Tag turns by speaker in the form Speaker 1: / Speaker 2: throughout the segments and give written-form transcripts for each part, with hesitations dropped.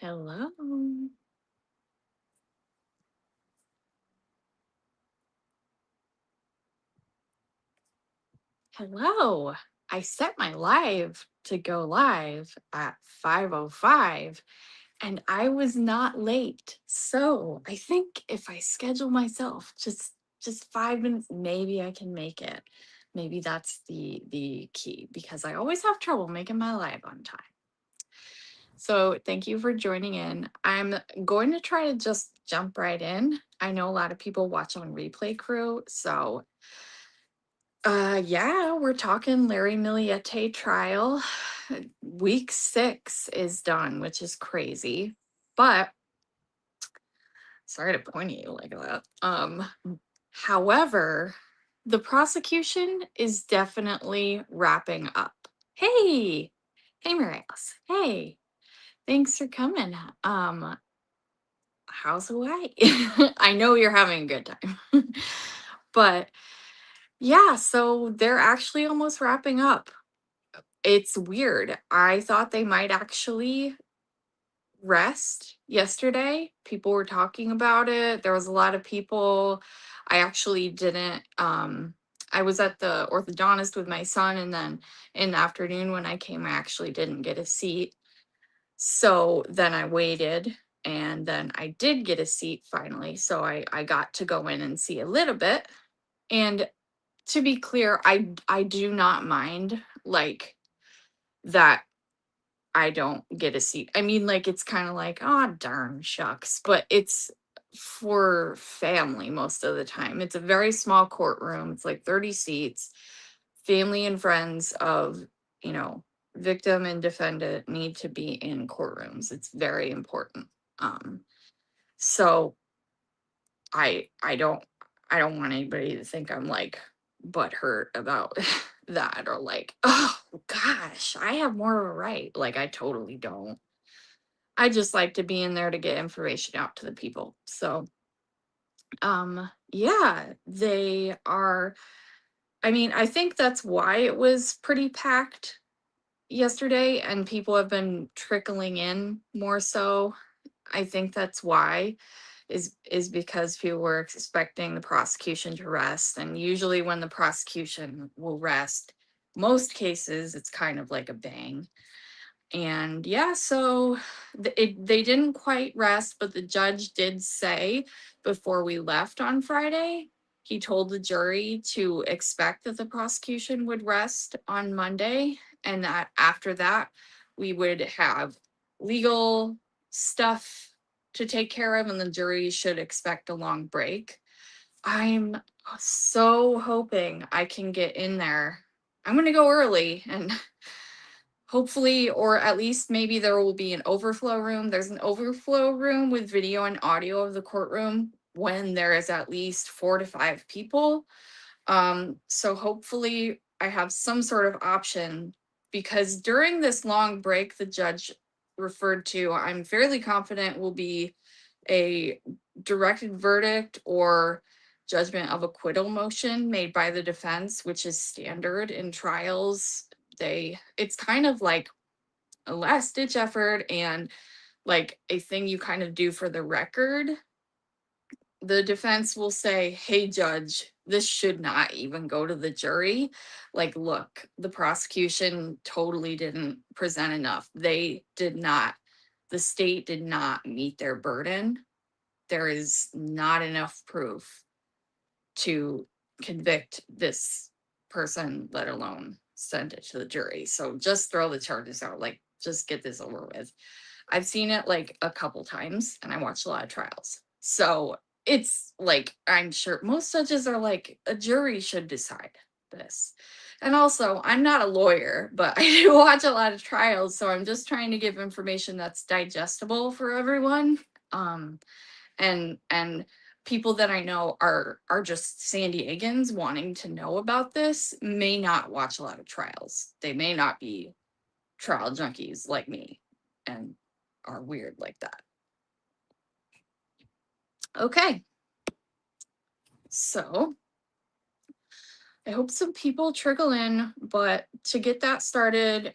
Speaker 1: Hello. Hello. I set my live to go live at 5:05 and I was not late. So, I think if I schedule myself just 5 minutes, maybe I can make it. Maybe that's the key because I always have trouble making my live on time. So, thank you for joining in. I'm going to try to just jump right in. I know a lot of people watch on replay crew, so yeah, we're talking Larry Millete trial. Week 6 is done, which is crazy. But sorry to point at you like that. However, the prosecution is definitely wrapping up. Hey, hey, Marius. Hey, thanks for coming. How's Hawaii? I know you're having a good time. But yeah, so they're actually almost wrapping up. It's weird. I thought they might actually rest yesterday. People were talking about it. There was a lot of people. I actually didn't I was at the orthodontist with my son, and then in the afternoon when I came I actually didn't get a seat. So then I waited, and then I did get a seat finally. So I got to go in and see a little bit. And to be clear, I do not mind like that I don't get a seat. I mean, like, it's kind of like, oh, darn shucks, but it's for family most of the time. It's a very small courtroom. It's like 30 seats. Family and friends of, you know, victim and defendant need to be in courtrooms. It's very important. Um, so I I don't want anybody to think I'm like butthurt about that or like, oh gosh, I have more of a right. Like I totally don't. I just like to be in there to get information out to the people. So yeah, they are, I mean, I think that's why it was pretty packed yesterday and people have been trickling in more so. I think that's why is because people were expecting the prosecution to rest, and usually when the prosecution will rest, most cases it's kind of like a bang. And yeah, so they didn't quite rest, but the judge did say before we left on Friday, he told the jury to expect that the prosecution would rest on Monday, and that after that, we would have legal stuff to take care of, and the jury should expect a long break. I'm so hoping I can get in there. I'm going to go early and hopefully, or at least maybe there will be an overflow room. There's an overflow room with video and audio of the courtroom when there is at least 4 to 5 people. So hopefully I have some sort of option because during this long break, the judge referred to, I'm fairly confident will be a directed verdict or judgment of acquittal motion made by the defense, which is standard in trials. It's kind of like a last ditch effort and like a thing you kind of do for the record. The defense will say, hey judge, this should not even go to the jury. Like, look, the prosecution totally didn't present enough. The state did not meet their burden. There is not enough proof to convict this person, let alone send it to the jury. So just throw the charges out. Like, just get this over with. I've seen it like a couple times and I watched a lot of trials. So it's like, I'm sure most judges are like, a jury should decide this. And also, I'm not a lawyer, but I do watch a lot of trials. So I'm just trying to give information that's digestible for everyone. And people that I know are just San Diegans wanting to know about this may not watch a lot of trials. They may not be trial junkies like me and are weird like that. Okay. So I hope some people trickle in, but to get that started,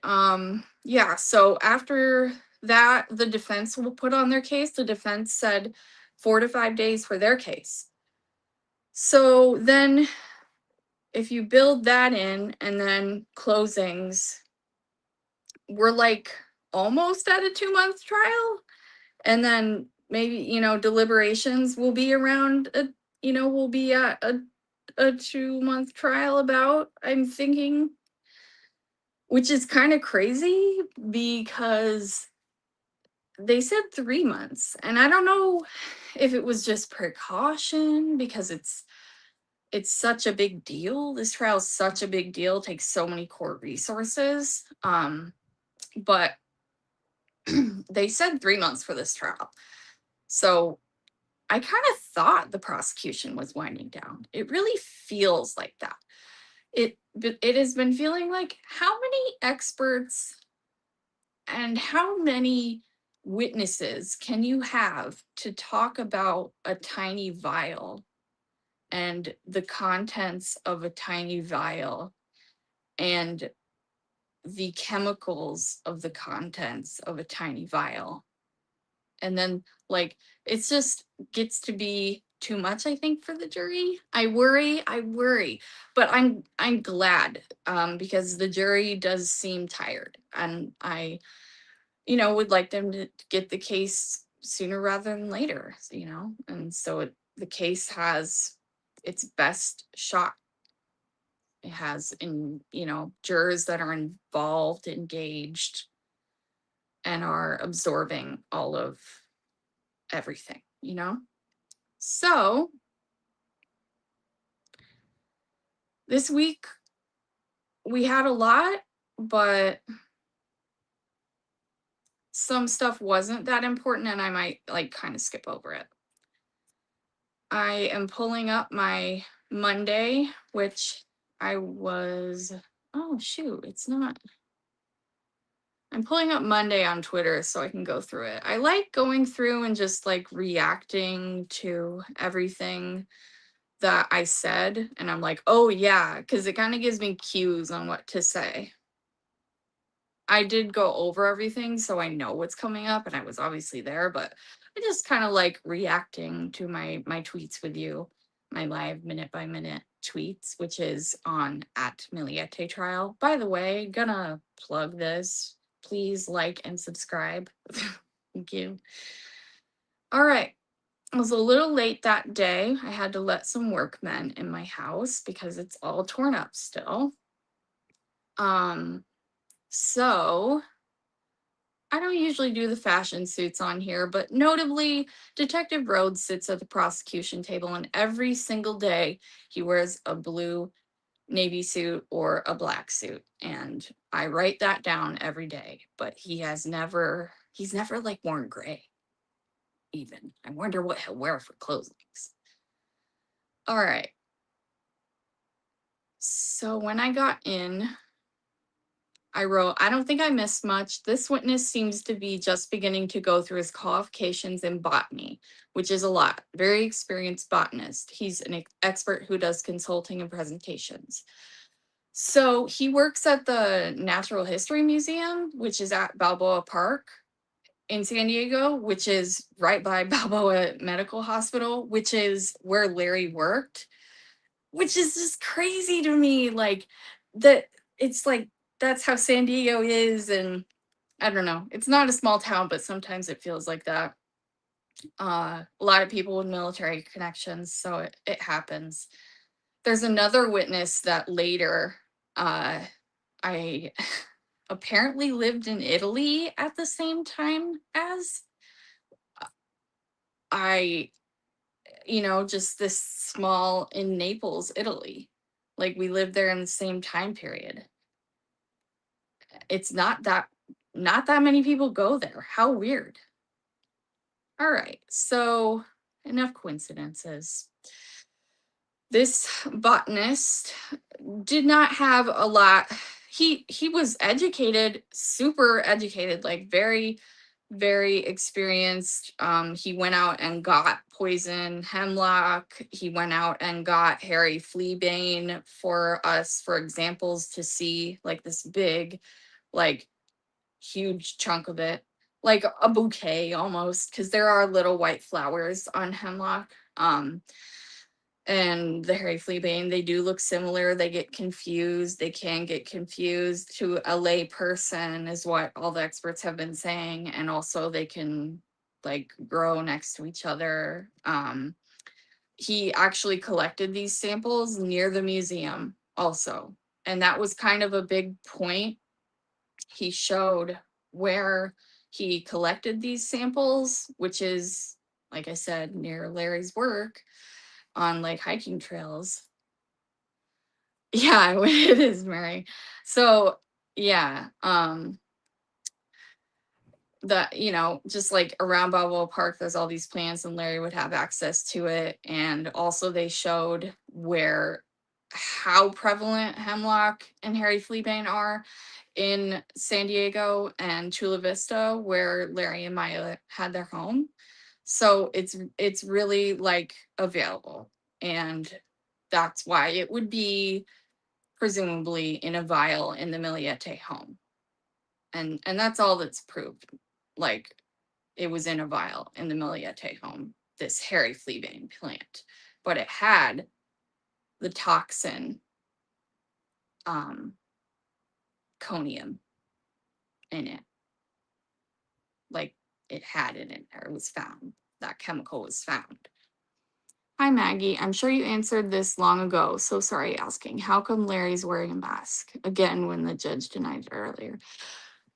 Speaker 1: yeah, so after that the defense will put on their case. The defense said 4 to 5 days for their case. So then if you build that in and then closings, we're like almost at a 2 month trial. And then maybe, deliberations will be around will be at a 2 month trial about, I'm thinking, which is kind of crazy because they said 3 months. And I don't know if it was just precaution because it's such a big deal. This trial is such a big deal, takes so many court resources. But they said 3 months for this trial. So I kind of thought the prosecution was winding down. It really feels like that. It has been feeling like, how many experts and how many witnesses can you have to talk about a tiny vial and the contents of a tiny vial and the chemicals of the contents of a tiny vial? And then, like, it's just gets to be too much, I think, for the jury. I worry, but I'm glad, because the jury does seem tired, and I would like them to get the case sooner rather than later, and so the case has its best shot. It has, jurors that are involved, engaged, and are absorbing all of everything. So this week we had a lot, but some stuff wasn't that important, and I might like kind of skip over it. I am pulling up my Monday, which I was, oh shoot, it's not. I'm pulling up Monday on Twitter so I can go through it. I like going through and just like reacting to everything that I said. And I'm like, oh yeah, because it kind of gives me cues on what to say. I did go over everything, so I know what's coming up, and I was obviously there, but I just kind of like reacting to my tweets with you, my live minute by minute tweets, which is on at Millete Trial. By the way, gonna plug this. Please like and subscribe. Thank you. All right. I was a little late that day. I had to let some workmen in my house because it's all torn up still. So I don't usually do the fashion suits on here, but notably, Detective Rhodes sits at the prosecution table, and every single day he wears a blue navy suit or a black suit. And I write that down every day, but he's never like worn gray, even. I wonder what he'll wear for closings. All right. So when I got in, I wrote, I don't think I missed much. This witness seems to be just beginning to go through his qualifications in botany, which is a lot. Very experienced botanist. He's an expert who does consulting and presentations. So he works at the Natural History Museum, which is at Balboa Park in San Diego, which is right by Balboa Medical Hospital, which is where Larry worked, which is just crazy to me. Like, that it's like that's how San Diego is, and I don't know. It's not a small town, but sometimes it feels like that. A lot of people with military connections, so it happens. There's another witness that later I apparently lived in Italy at the same time as I, just this small in Naples, Italy. Like, we lived there in the same time period. It's not that many people go there. How weird. All right. So, enough coincidences. This botanist did not have a lot. He was educated, super educated, like very very experienced. He went out and got poison hemlock. He went out and got hairy fleabane for us for examples to see, like this big, like huge chunk of it. like a bouquet almost, because there are little white flowers on hemlock. And the hairy fleabane, they do look similar. They get confused. They can get confused to a lay person, is what all the experts have been saying. And also, they can like grow next to each other. He actually collected these samples near the museum, also. And that was kind of a big point. He showed where he collected these samples, which is, like I said, near Larry's work on like hiking trails. Yeah, it is, Mary. So yeah, that, just like around Balboa Park, there's all these plants, and Larry would have access to it. And also they showed where how prevalent hemlock and hairy fleabane are in San Diego and Chula Vista, where Larry and Maya had their home. So it's really like available. And that's why it would be presumably in a vial in the Millete home. And that's all that's proved. Like, it was in a vial in the Millete home, this hairy fleabane plant. But it had the toxin conium in it. Like, it had it in there. It was found. That chemical was found. Hi, Maggie. I'm sure you answered this long ago. So sorry asking. How come Larry's wearing a mask? Again, when the judge denied it earlier.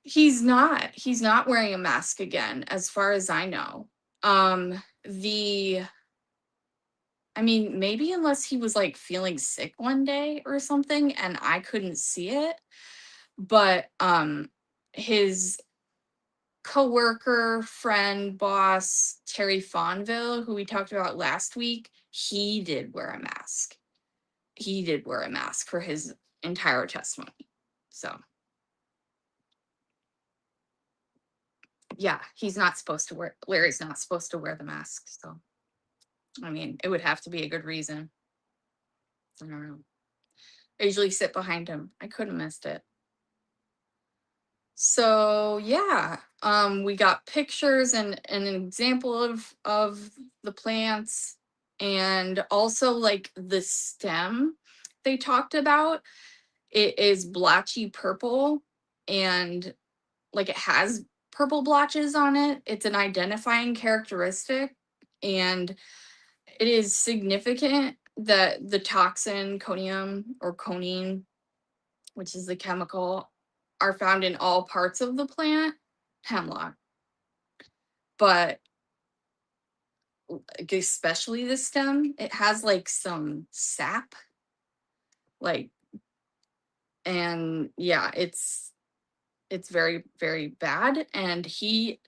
Speaker 1: He's not. He's not wearing a mask again, as far as I know. The I mean, maybe unless he was like feeling sick one day or something and I couldn't see it. But his coworker, friend, boss, Terry Fonville, who we talked about last week, he did wear a mask. He did wear a mask for his entire testimony. So yeah, Larry's not supposed to wear the mask. So I mean, it would have to be a good reason. I don't know. I usually sit behind him. I couldn't have missed it. So yeah, we got pictures and an example of the plants, and also like the stem they talked about. It is blotchy purple, and like it has purple blotches on it. It's an identifying characteristic, and it is significant that the toxin conium or conine, which is the chemical, are found in all parts of the plant, hemlock, but like, especially the stem, it has like some sap, like, and yeah, it's very, very bad. And he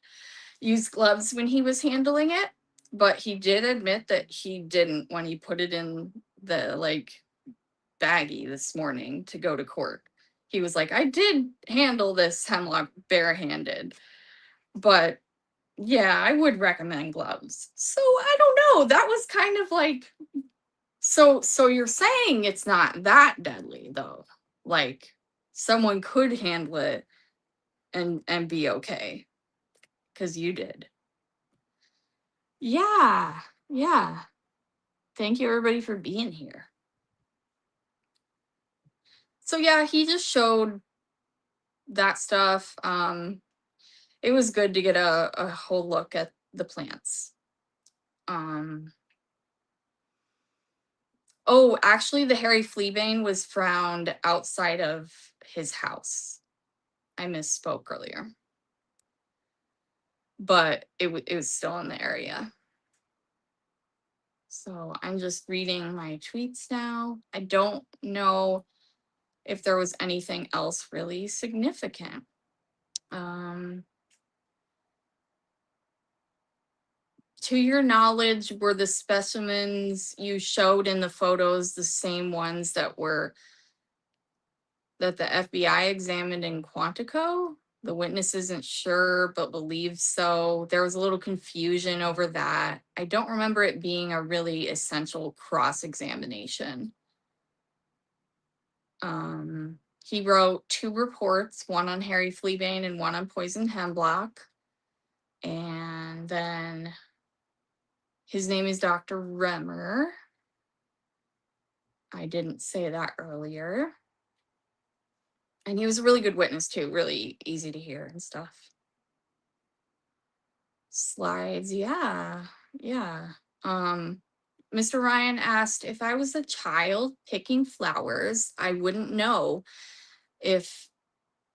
Speaker 1: used gloves when he was handling it, but he did admit that he didn't when he put it in the like baggie this morning to go to court. He was like, I did handle this hemlock barehanded, but yeah, I would recommend gloves. So I don't know. That was kind of like, so you're saying it's not that deadly though. Like, someone could handle it and be okay because you did. Yeah. Yeah. Thank you everybody for being here. So yeah, he just showed that stuff. It was good to get a whole look at the plants. Oh, actually, the hairy fleabane was found outside of his house. I misspoke earlier, but it was still in the area. So I'm just reading my tweets now. I don't know if there was anything else really significant. To your knowledge, were the specimens you showed in the photos the same ones that the FBI examined in Quantico? The witness isn't sure, but believes so. There was a little confusion over that. I don't remember it being a really essential cross-examination. He wrote 2 reports, one on hairy fleabane and one on poison hemlock. And then his name is Dr. Remmer. I didn't say that earlier. And he was a really good witness too, really easy to hear and stuff. Slides, yeah. Yeah. Um Mr. Ryan asked, if I was a child picking flowers, I wouldn't know if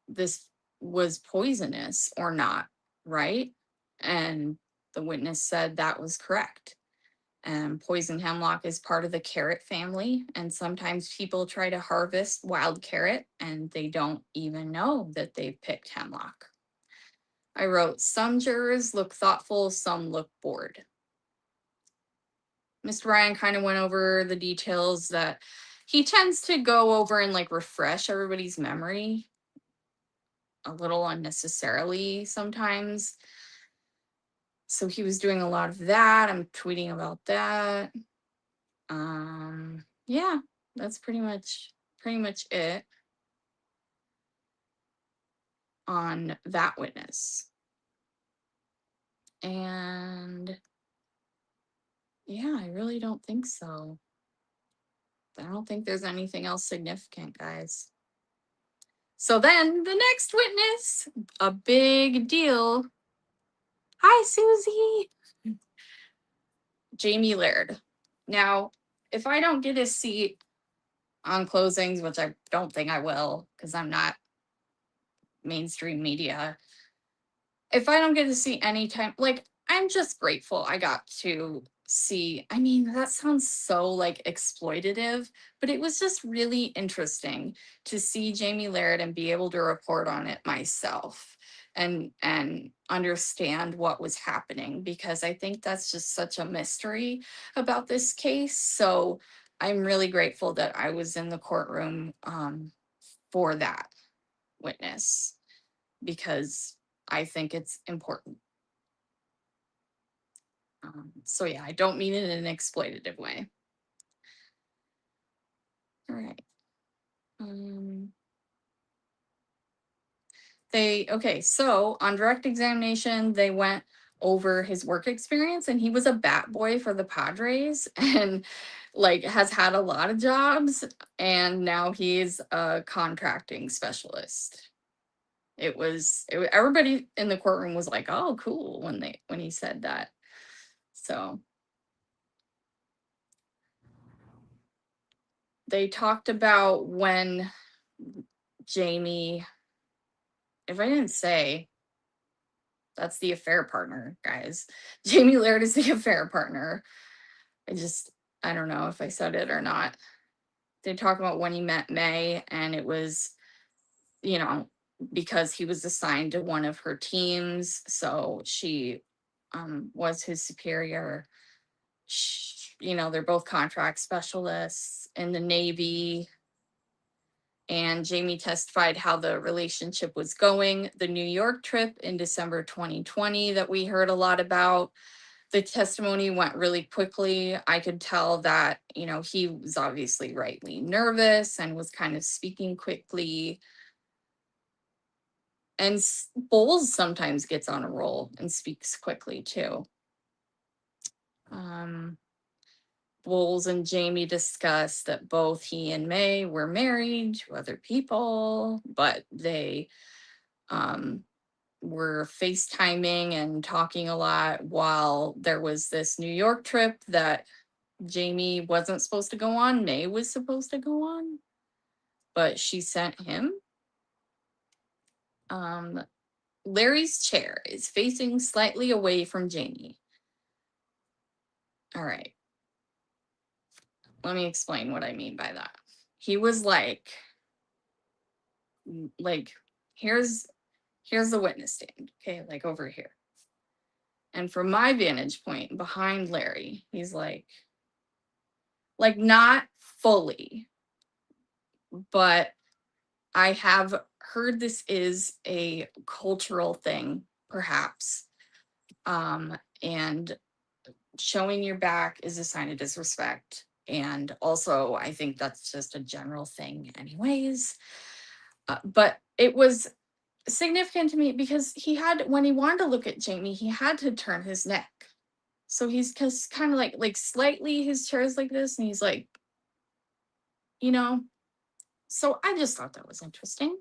Speaker 1: this was poisonous or not, right? And the witness said that was correct. And poison hemlock is part of the carrot family. And sometimes people try to harvest wild carrot and they don't even know that they've picked hemlock. I wrote, some jurors look thoughtful, some look bored. Mr. Ryan kind of went over the details that he tends to go over and like refresh everybody's memory a little unnecessarily sometimes. So he was doing a lot of that. I'm tweeting about that. Yeah, that's pretty much it on that witness. And yeah, I really don't think so. I don't think there's anything else significant, guys. So then the next witness, a big deal. Hi, Susie. Jamie Laird. Now, if I don't get a seat on closings, which I don't think I will, because I'm not mainstream media, if I don't get to see any time, like, I'm just grateful I got to see. I mean, that sounds so like exploitative, but it was just really interesting to see Jamie Laird and be able to report on it myself and understand what was happening, because I think that's just such a mystery about this case. So I'm really grateful that I was in the courtroom for that witness, because I think it's important. So yeah, I don't mean it in an exploitative way. All right. So on direct examination, they went over his work experience, and he was a bat boy for the Padres and like has had a lot of jobs, and now he's a contracting specialist. Everybody in the courtroom was like, oh, cool, when he said that. So they talked about when Jamie, if I didn't say, that's the affair partner, guys. Jamie Laird is the affair partner. I don't know if I said it or not. They talk about when he met May, and it was, you know, because he was assigned to one of her teams. So she was his superior. They're both contract specialists in the Navy. And Jamie testified how the relationship was going. The New York trip in December 2020 that we heard a lot about, the testimony went really quickly. I could tell that, he was obviously rightly nervous and was kind of speaking quickly. And Bowles sometimes gets on a roll and speaks quickly too. Bowles and Jamie discussed that both he and May were married to other people, but they were FaceTiming and talking a lot while there was this New York trip that Jamie wasn't supposed to go on. May was supposed to go on, but she sent him. Larry's chair is facing slightly away from Jamie. All right. Let me explain what I mean by that. He was like, here's the witness stand, okay, like over here. And from my vantage point behind Larry, he's like not fully, but I have heard this is a cultural thing, perhaps. And showing your back is a sign of disrespect. And also, I think that's just a general thing, anyways. But it was significant to me because he had, when he wanted to look at Jamie, he had to turn his neck. So he's just kind of like slightly, his chair is like this, and he's like, you know. So I just thought that was interesting.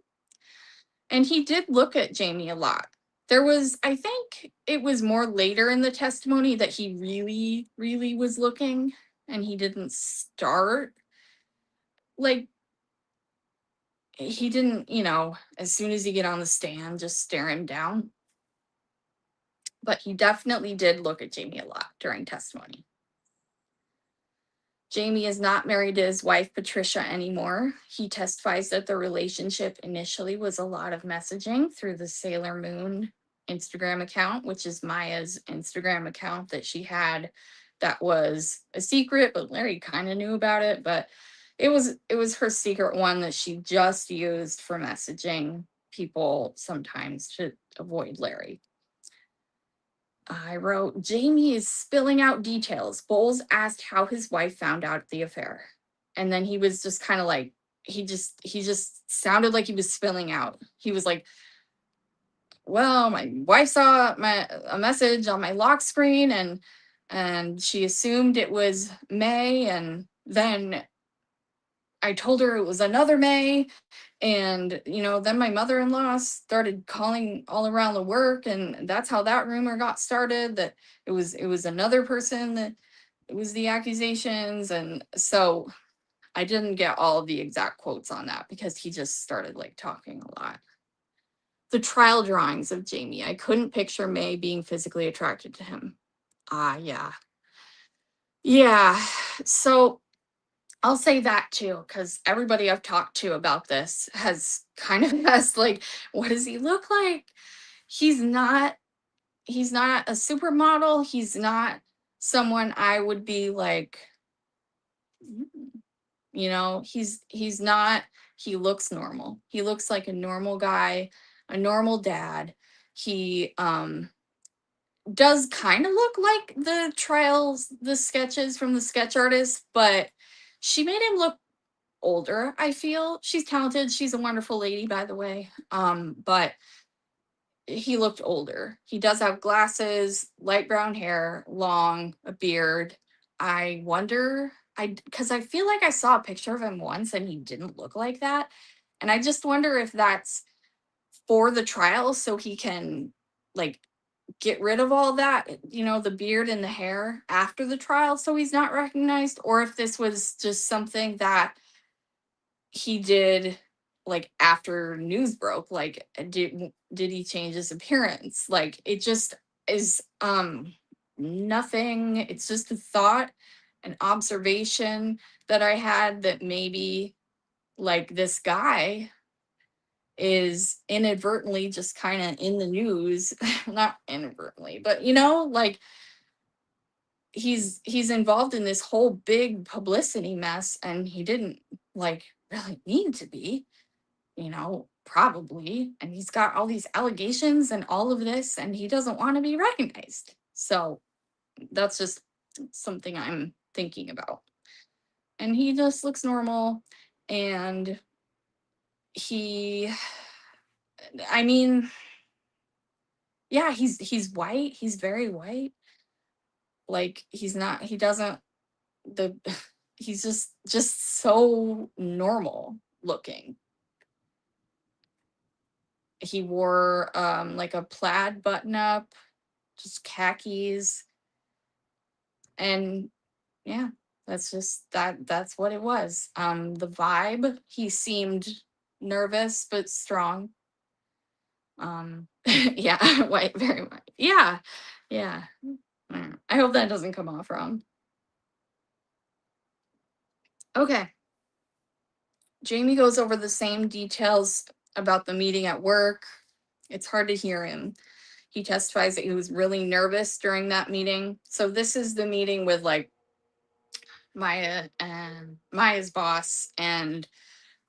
Speaker 1: And he did look at Jamie a lot. There was, I think it was more later in the testimony that he really, really was looking, and he didn't start like, he didn't, as soon as he get on the stand, just stare him down. But he definitely did look at Jamie a lot during testimony. Jamie is not married to his wife, Patricia, anymore. He testifies that the relationship initially was a lot of messaging through the Sailor Moon Instagram account, which is Maya's Instagram account that she had that was a secret, but Larry kind of knew about it. But it was her secret one that she just used for messaging people sometimes to avoid Larry. I wrote, Jamie is spilling out details. Bowles asked how his wife found out the affair. And then he was just kind of like, he just sounded like he was spilling out. He was like, well, my wife saw a message on my lock screen, and she assumed it was May, and then I told her it was another May, and then my mother-in-law started calling all around the work, and that's how that rumor got started, that it was another person, that it was the accusations. And so I didn't get all of the exact quotes on that because he just started like talking a lot. The trial drawings of Jamie, I couldn't picture May being physically attracted to him. Yeah. Yeah. So I'll say that too, because everybody I've talked to about this has kind of asked, like, what does he look like? He's not, he's not a supermodel. He's not someone I would be like, "Mm," he's not, he looks normal. He looks like a normal guy, a normal dad. He does kind of look like the trials, the sketches from the sketch artist, but she made him look older. I feel she's talented, she's a wonderful lady, by the way, but he looked older. He does have glasses, light brown hair, long, a beard. I wonder, because I feel like I saw a picture of him once and he didn't look like that, and I just wonder if that's for the trial so he can like get rid of all that, the beard and the hair after the trial so he's not recognized, or if this was just something that he did like after news broke. Like, did he change his appearance? Like, it just is nothing. It's just a thought, an observation that I had, that maybe like this guy is inadvertently just kind of in the news. Not inadvertently, but like he's involved in this whole big publicity mess, and he didn't like really need to be, probably. And he's got all these allegations and all of this, and he doesn't want to be recognized. So that's just something I'm thinking about. And he just looks normal. And he, I mean, yeah, he's white. He's very white. Like, he's not, he doesn't, the, he's just so normal looking. He wore like a plaid button up, just khakis, and yeah, that's what it was. The vibe, he seemed nervous but strong. Yeah, white, very white. Yeah. Yeah. I hope that doesn't come off wrong. Okay. Jamie goes over the same details about the meeting at work. It's hard to hear him. He testifies that he was really nervous during that meeting. So this is the meeting with like Maya and Maya's boss and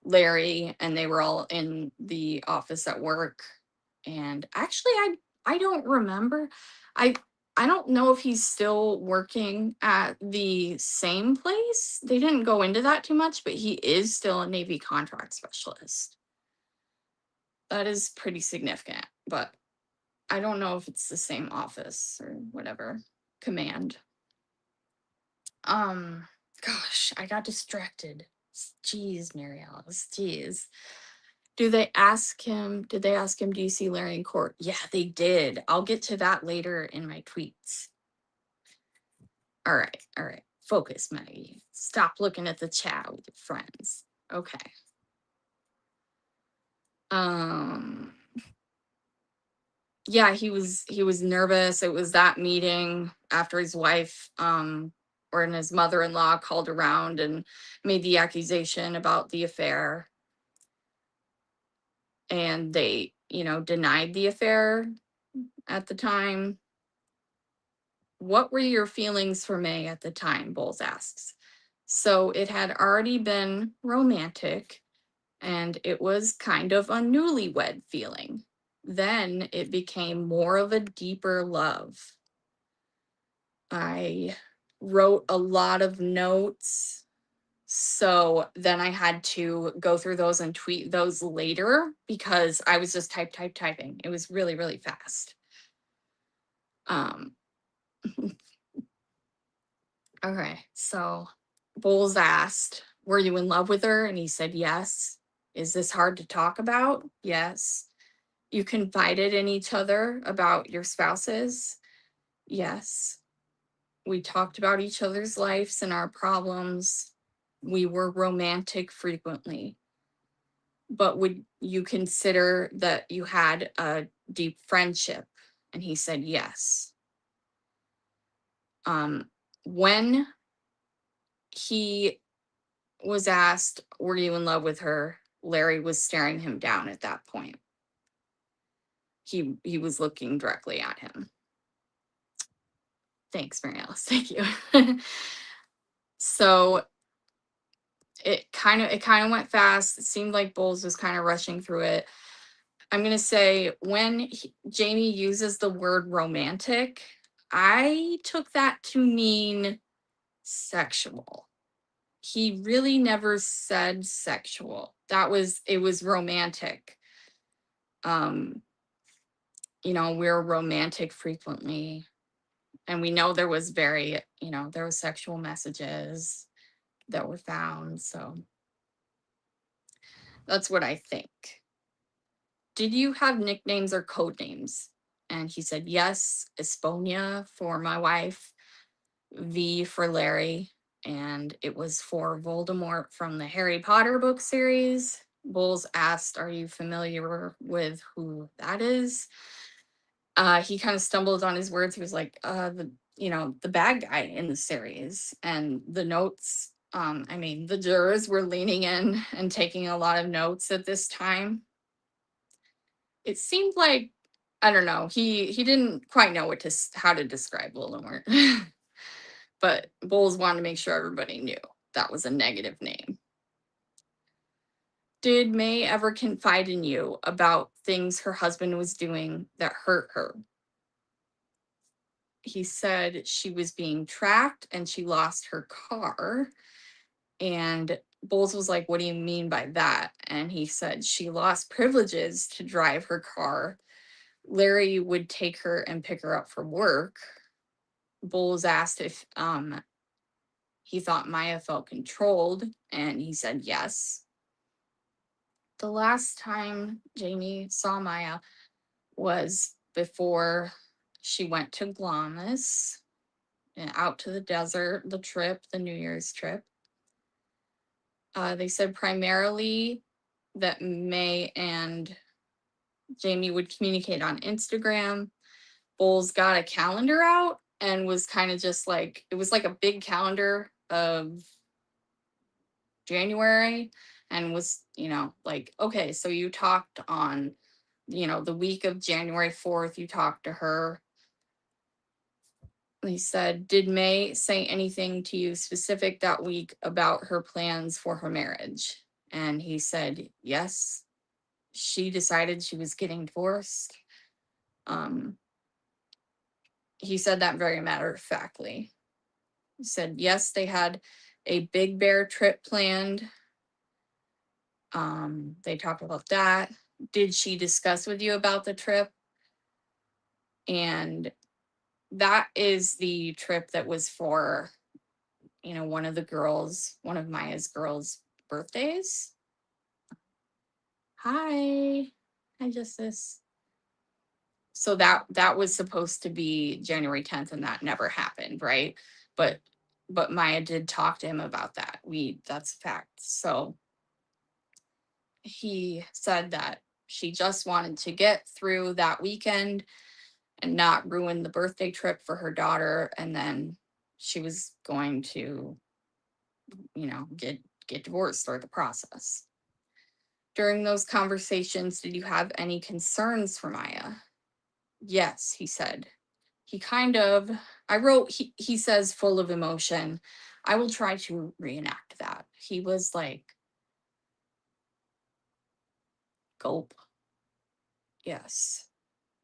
Speaker 1: Larry, and they were all in the office at work. And actually, I don't remember. I I don't know if he's still working at the same place. They didn't go into that too much, but he is still a Navy contract specialist. That is pretty significant, but I don't know if it's the same office or whatever command. Um, Gosh, I got distracted. Jeez, Mary Alice, jeez. Did they ask him, do you see Larry in court? Yeah, they did. I'll get to that later in my tweets. All right, all right. Focus, Maggie. Stop looking at the chat with your friends. Okay. Um, yeah, he was nervous. It was that meeting after his wife or his mother-in-law called around and made the accusation about the affair, and they, denied the affair at the time. What were your feelings for May at the time? Bowles asks. So it had already been romantic, and it was kind of a newlywed feeling. Then it became more of a deeper love. I wrote a lot of notes. So then I had to go through those and tweet those later because I was just typing. It was really, really fast. Um, okay, so Bowles asked, were you in love with her? And he said, yes. Is this hard to talk about? Yes. You confided in each other about your spouses? Yes. We talked about each other's lives and our problems. We were romantic frequently. But would you consider that you had a deep friendship? And he said, yes. When he was asked, were you in love with her? Larry was staring him down at that point. He was looking directly at him. Thanks, Mary Alice. Thank you. So it kind of went fast. It seemed like Bowles was kind of rushing through it. I'm gonna say when Jamie uses the word romantic, I took that to mean sexual. He really never said sexual. It was romantic. Um, we're romantic frequently. And we know there was there was sexual messages that were found. So that's what I think. Did you have nicknames or code names? And he said, yes, Esponia for my wife, V for Larry, and it was for Voldemort from the Harry Potter book series. Bowles asked, are you familiar with who that is? He kind of stumbled on his words. He was like, the bad guy in the series. And the notes, the jurors were leaning in and taking a lot of notes at this time. It seemed like, I don't know, he didn't quite know how to describe Voldemort. But Bowles wanted to make sure everybody knew that was a negative name. Did May ever confide in you about things her husband was doing that hurt her? He said she was being tracked and she lost her car. And Bowles was like, what do you mean by that? And he said she lost privileges to drive her car. Larry would take her and pick her up for work. Bowles asked if he thought Maya felt controlled, and he said yes. The last time Jamie saw Maya was before she went to Glamis and out to the desert, the New Year's trip. They said primarily that May and Jamie would communicate on Instagram. Bowles got a calendar out and was kind of just like, it was like a big calendar of January, and was, like, okay, so you talked on, the week of January 4th, you talked to her. He said, did May say anything to you specific that week about her plans for her marriage? And he said, yes, she decided she was getting divorced. He said that very matter-of-factly. He said, yes, they had a Big Bear trip planned. They talked about that. did she discuss with you about the trip? And that is the trip that was for, one of the girls, one of Maya's girls' birthdays. Hi. Hi, Justice. So that was supposed to be January 10th, and that never happened, right? But Maya did talk to him about that. That's a fact. So he said that she just wanted to get through that weekend and not ruin the birthday trip for her daughter, and then she was going to, get divorced or the process. During those conversations, did you have any concerns for Maya? Yes, he said. He kind of, I wrote, he says full of emotion. I will try to reenact that. He was like, gulp. Yes.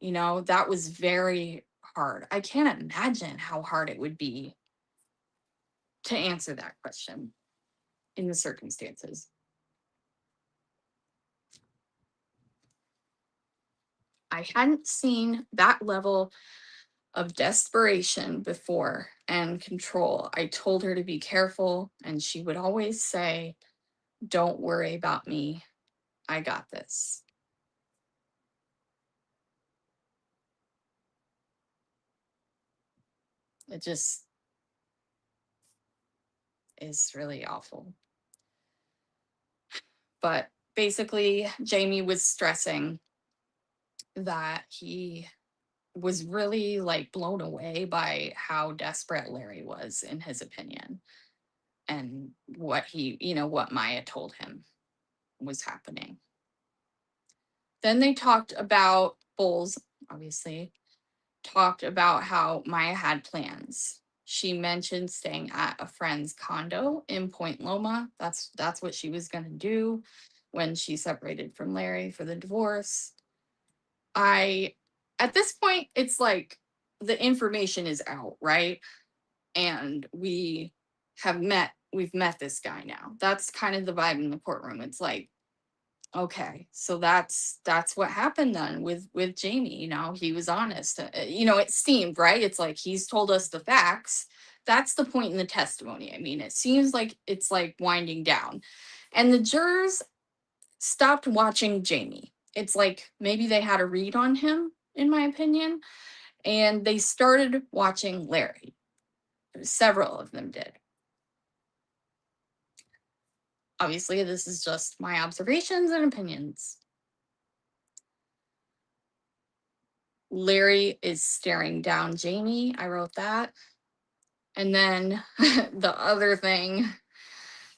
Speaker 1: That was very hard. I can't imagine how hard it would be to answer that question in the circumstances. I hadn't seen that level of desperation before and control. I told her to be careful, and she would always say, "Don't worry about me. I got this." It just is really awful. But basically, Jamie was stressing that he was really like blown away by how desperate Larry was, in his opinion, and what Maya told him was happening. Then they talked about Bowles, obviously, talked about how Maya had plans. She mentioned staying at a friend's condo in Point Loma. That's what she was going to do when she separated from Larry for the divorce. I At this point, it's like the information is out, right? And we've met this guy now. That's kind of the vibe in the courtroom. It's like, okay, so that's what happened then with Jamie. He was honest. It seemed, right. It's like he's told us the facts. That's the point in the testimony. I mean, it seems like it's like winding down, and the jurors stopped watching Jamie. It's like maybe they had a read on him, in my opinion, and they started watching Larry. Several of them did. Obviously, this is just my observations and opinions. Larry is staring down Jamie. I wrote that. And then the other thing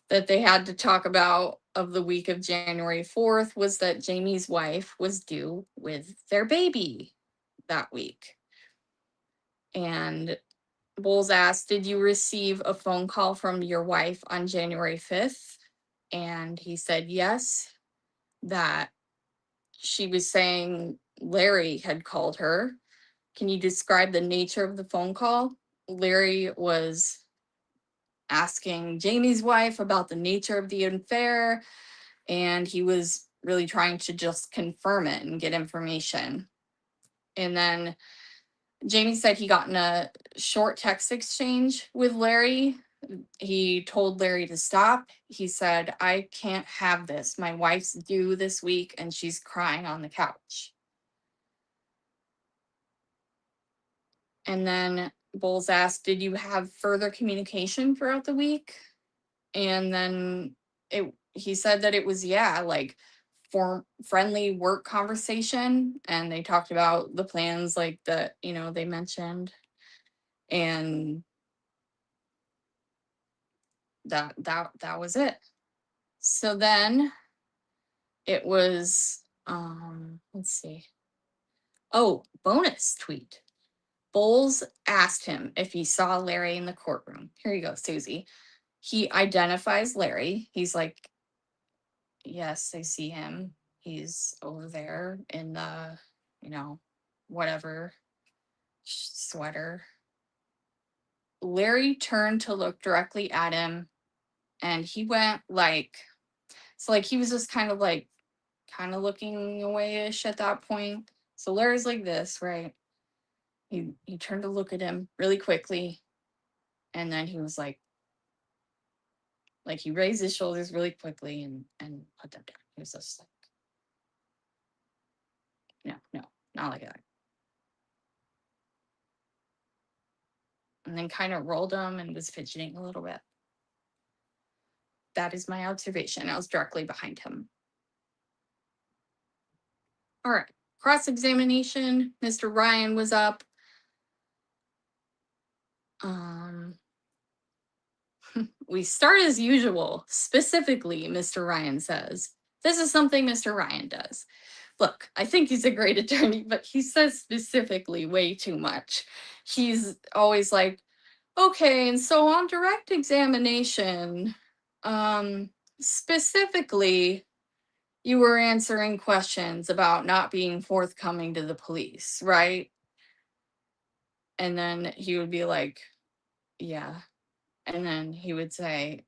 Speaker 1: that they had to talk about of the week of January 4th was that Jamie's wife was due with their baby that week. And Bowles asked, "Did you receive a phone call from your wife on January 5th?" And he said yes, that she was saying Larry had called her. Can you describe the nature of the phone call? Larry was asking Jamie's wife about the nature of the affair, and he was really trying to just confirm it and get information. And then Jamie said he got in a short text exchange with Larry. He told Larry to stop. He said, "I can't have this. My wife's due this week and she's crying on the couch." And then Bowles asked, "Did you have further communication throughout the week?" And then he said that it was, yeah, like for friendly work conversation, and they talked about the plans like that, they mentioned. And that was it. So then it was, let's see. Oh, bonus tweet. Bowles asked him if he saw Larry in the courtroom. Here you go, Susie. He identifies Larry. He's like, "Yes, I see him. He's over there in the, whatever sweater." Larry turned to look directly at him, and he went like, so like he was just kind of like kind of looking away-ish at that point. So Larry's like this, right? He turned to look at him really quickly, and then he was like he raised his shoulders really quickly and put them down. He was just like, no, no, not like that. And then kind of rolled them and was fidgeting a little bit. That is my observation. I was directly behind him. All right. Cross-examination. Mr. Ryan was up. Um, we start as usual. Specifically, Mr. Ryan says, this is something Mr. Ryan does. Look, I think he's a great attorney, but he says specifically way too much. He's always like, okay, and so on direct examination, specifically, you were answering questions about not being forthcoming to the police, right? And then he would be like, yeah. And then he would say,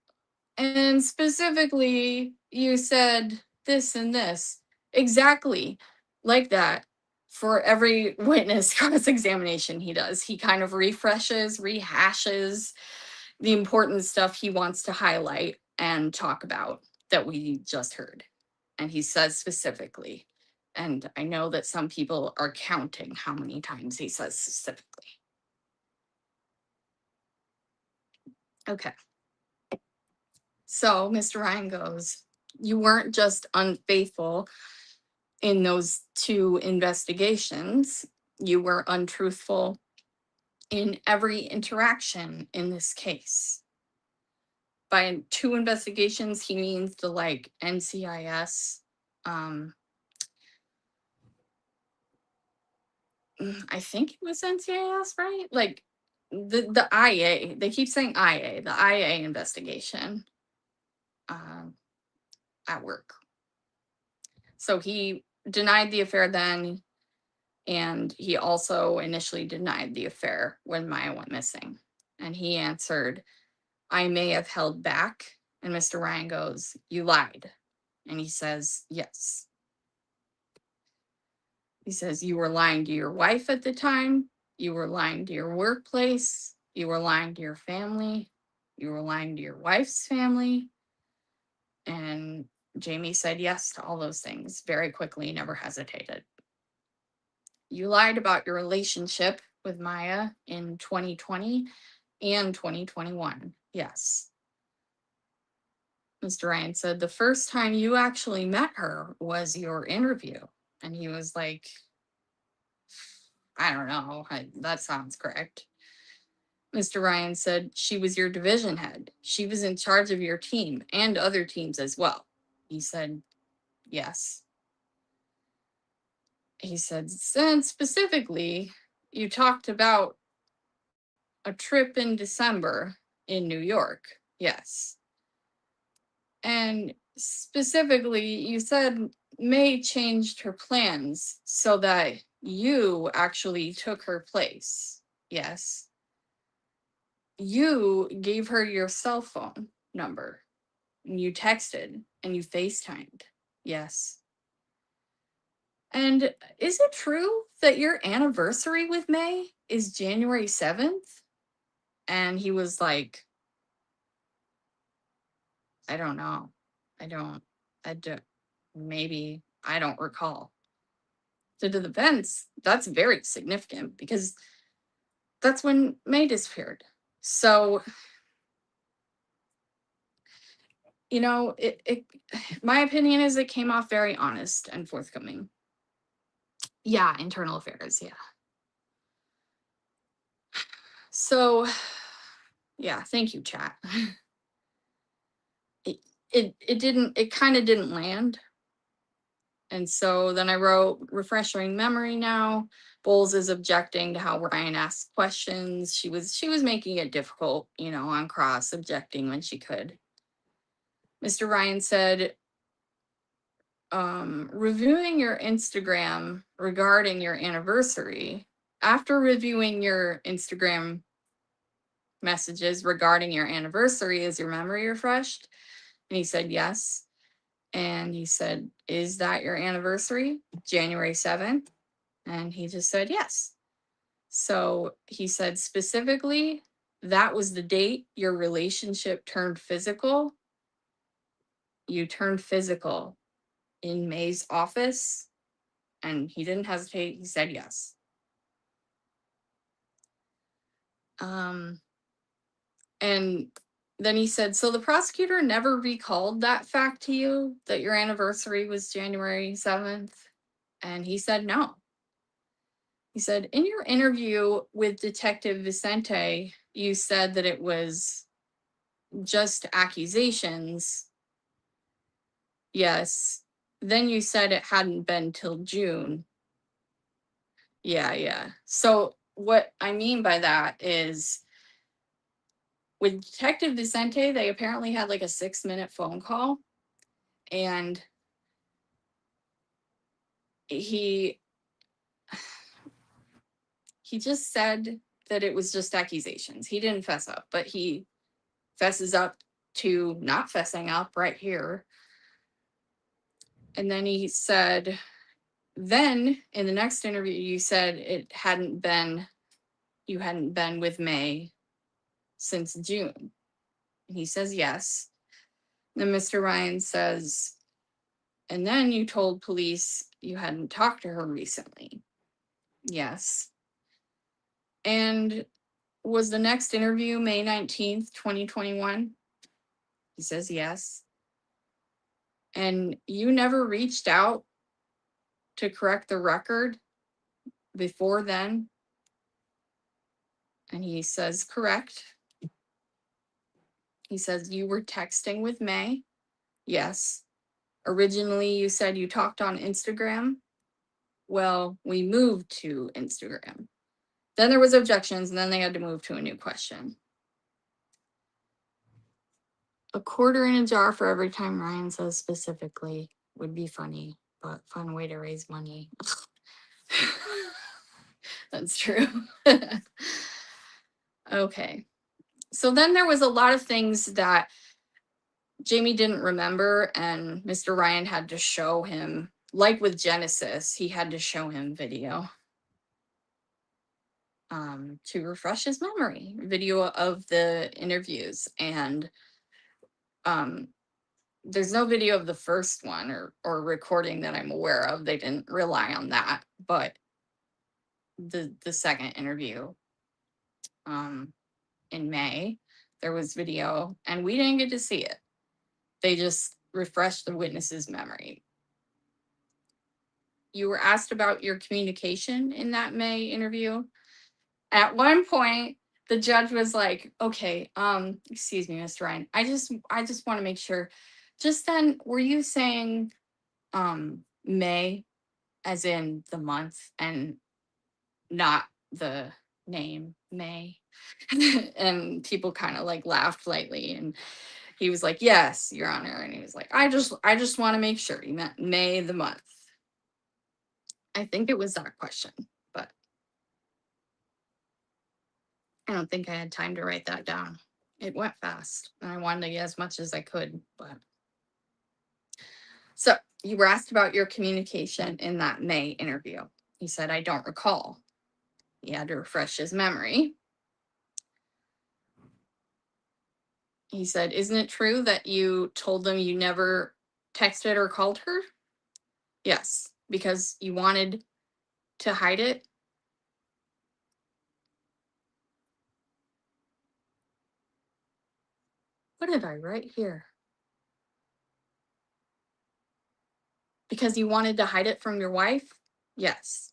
Speaker 1: and specifically, you said this and this. Exactly like that for every witness cross examination he does. He kind of refreshes, rehashes the important stuff he wants to highlight and talk about that we just heard. And he says specifically. And I know that some people are counting how many times he says specifically. Okay. So Mr. Ryan goes, you weren't just unfaithful in those two investigations, you were untruthful in every interaction in this case. By two investigations, he means the like NCIS. I think it was NCIS, right? Like the IA. They keep saying IA, the IA investigation at work. So he denied the affair then, and he also initially denied the affair when Maya went missing. And he answered, I may have held back. And Mr. Ryan goes, you lied. And he says, yes. He says, you were lying to your wife at the time. You were lying to your workplace. You were lying to your family. You were lying to your wife's family. And Jamie said yes to all those things very quickly, never hesitated. You lied about your relationship with Maya in 2020 and 2021. Yes. Mr. Ryan said the first time you actually met her was your interview. And he was like, I don't know. That sounds correct. Mr. Ryan said she was your division head. She was in charge of your team and other teams as well. He said, yes. He said, and specifically, you talked about a trip in December in New York. Yes. And specifically, you said May changed her plans so that you actually took her place. Yes. You gave her your cell phone number and you texted and you FaceTimed. Yes. And is it true that your anniversary with May is January 7th? And he was like, I don't know. I don't, maybe, I don't recall. To the defense, that's very significant because that's when May disappeared. So, it my opinion is it came off very honest and forthcoming. Yeah, internal affairs, yeah. So, yeah, thank you, chat. It kind of didn't land. And so then I wrote refreshing memory now. Bowles is objecting to how Ryan asked questions. She was making it difficult, on cross, objecting when she could. Mr. Ryan said, reviewing your Instagram regarding your anniversary, after reviewing your Instagram messages regarding your anniversary, is your memory refreshed? And he said yes. And he said, "Is that your anniversary? January 7th?" And he just said, "Yes." So he said, specifically, that was the date your relationship turned physical. You turned physical in May's office. And he didn't hesitate. He said yes. Um, and then he said, "So the prosecutor never recalled that fact to you, that your anniversary was January 7th?" And he said no. He said, "In your interview with Detective Vicente, you said that it was just accusations." "Yes." "Then you said it hadn't been till June." Yeah, yeah. So what I mean by that is, with Detective Vicente, they apparently had like a 6-minute phone call, and he he just said that it was just accusations. He didn't fess up, but he fesses up to not fessing up right here. And then he said, then in the next interview, you said you hadn't been with May since June. And he says yes. Then Mr. Ryan says, "And then you told police you hadn't talked to her recently." Yes. "And was the next interview May 19th, 2021? He says yes. "And you never reached out to correct the record before then?" And he says correct. He says, "You were texting with May?" Yes. "Originally, you said you talked on Instagram?" "Well, we moved to Instagram." Then there was objections, and then they had to move to a new question. A quarter in a jar for every time Ryan says specifically would be funny, but fun way to raise money. That's true. Okay. So then there was a lot of things that Jamie didn't remember, and Mr. Ryan had to show him, like with Genesis, he had to show him video to refresh his memory, video of the interviews. And um, there's no video of the first one or recording that I'm aware of. They didn't rely on that, but the second interview in May, there was video, and we didn't get to see it. They just refreshed the witness's memory. You were asked about your communication in that May interview. At one point, the judge was like, "Okay, excuse me, Mr. Ryan. I just want to make sure. Just then, were you saying May as in the month and not the name May?" And people kind of like laughed lightly, and he was like, "Yes, Your Honor." And he was like, I just want to make sure you meant May the month." I think it was that question, but I don't think I had time to write that down. It went fast, and I wanted to get as much as I could. But so you were asked about your communication in that May interview. He said, "I don't recall." He had to refresh his memory. He said, "Isn't it true that you told them you never texted or called her?" Yes, because you wanted to hide it. What did I write here? Because you wanted to hide it from your wife? Yes.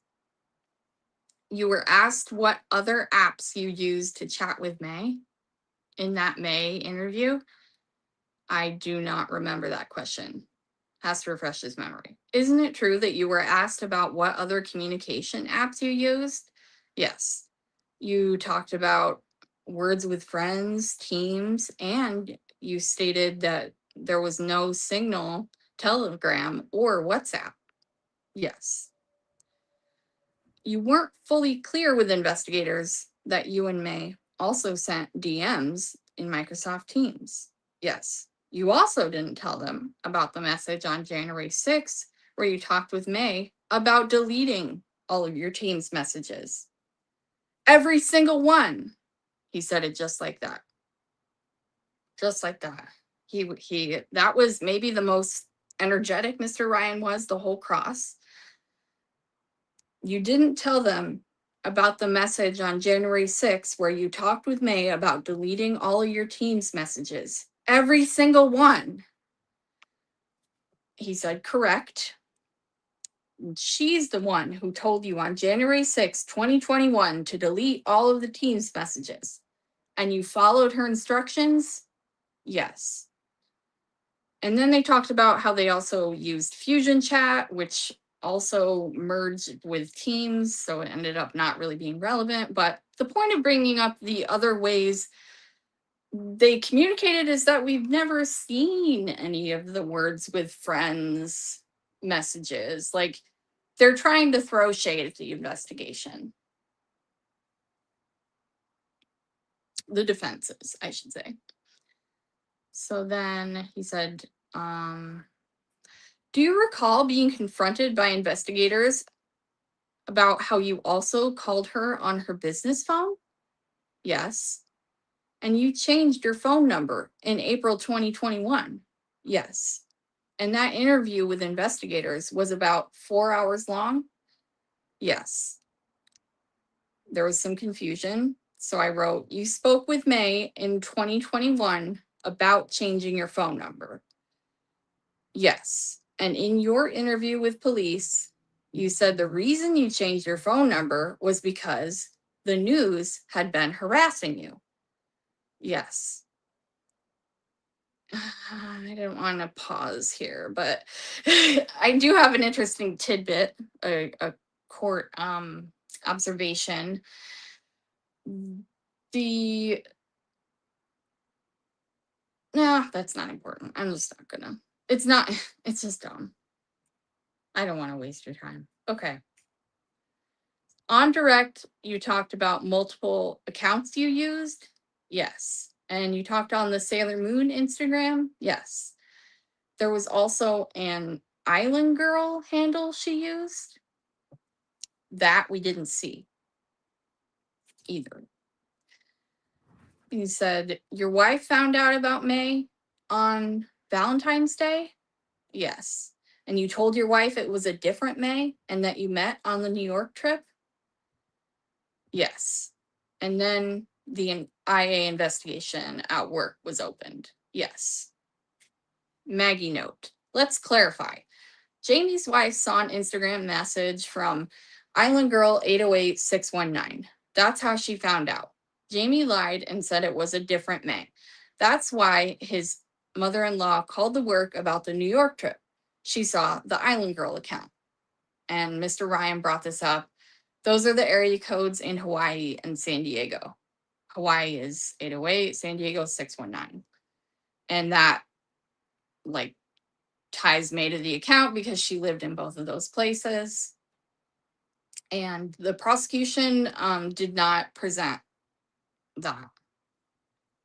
Speaker 1: You were asked what other apps you used to chat with May in that May interview. I do not remember that question. Has to refresh his memory. Isn't it true that you were asked about what other communication apps you used? Yes. You talked about Words with Friends, Teams, and you stated that there was no Signal, Telegram, or WhatsApp. Yes. You weren't fully clear with investigators that you and May also sent DMs in Microsoft Teams. Yes. You also didn't tell them about the message on January 6th where you talked with May about deleting all of your team's messages. Every single one. He said it just like that. Just like that. He that was maybe the most energetic Mr. Ryan was the whole cross. You didn't tell them about the message on January 6th where you talked with May about deleting all of your team's messages. Every single one. He said, correct. She's the one who told you on January 6th, 2021 to delete all of the team's messages. And you followed her instructions? Yes. And then they talked about how they also used Fusion Chat, which also merged with Teams, so it ended up not really being relevant. But the point of bringing up the other ways they communicated is that we've never seen any of the words with friends messages. Like, they're trying to throw shade at the investigation. The defenses, I should say. So then he said, do you recall being confronted by investigators about how you also called her on her business phone? Yes. And you changed your phone number in April 2021? Yes. And that interview with investigators was about 4 hours long? Yes. There was some confusion. So I wrote, you spoke with May in 2021 about changing your phone number. Yes. And in your interview with police, you said the reason you changed your phone number was because the news had been harassing you. Yes. I didn't want to pause here, but I do have an interesting tidbit, a court observation. The No, that's not important. I'm just not gonna. It's not. It's just dumb. I don't want to waste your time. Okay. On direct, you talked about multiple accounts you used. Yes. And you talked on the Sailor Moon Instagram. Yes. There was also an Island Girl handle she used. That we didn't see either. You said your wife found out about May on Valentine's Day. Yes. And you told your wife it was a different May and that you met on the New York trip? Yes. And then the IA investigation at work was opened? Yes. Maggie note. Let's clarify. Jamie's wife saw an Instagram message from Island Girl 808619. That's how she found out. Jamie lied and said it was a different May. That's why his mother-in-law called the work about the New York trip. She saw the Island Girl account. And Mr. Ryan brought this up. Those are the area codes in Hawaii and San Diego. Hawaii is 808, San Diego 619. And that like ties May to the account because she lived in both of those places. And the prosecution did not present that.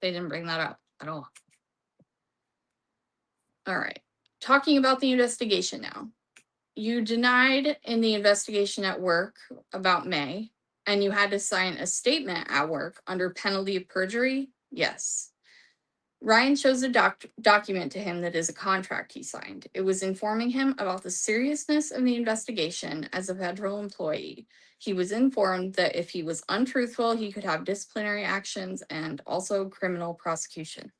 Speaker 1: They didn't bring that up at all. All right. Talking about the investigation now. You denied in the investigation at work about May, and you had to sign a statement at work under penalty of perjury? Yes. Ryan shows a document to him that is a contract he signed. It was informing him about the seriousness of the investigation as a federal employee. He was informed that if he was untruthful, he could have disciplinary actions and also criminal prosecution.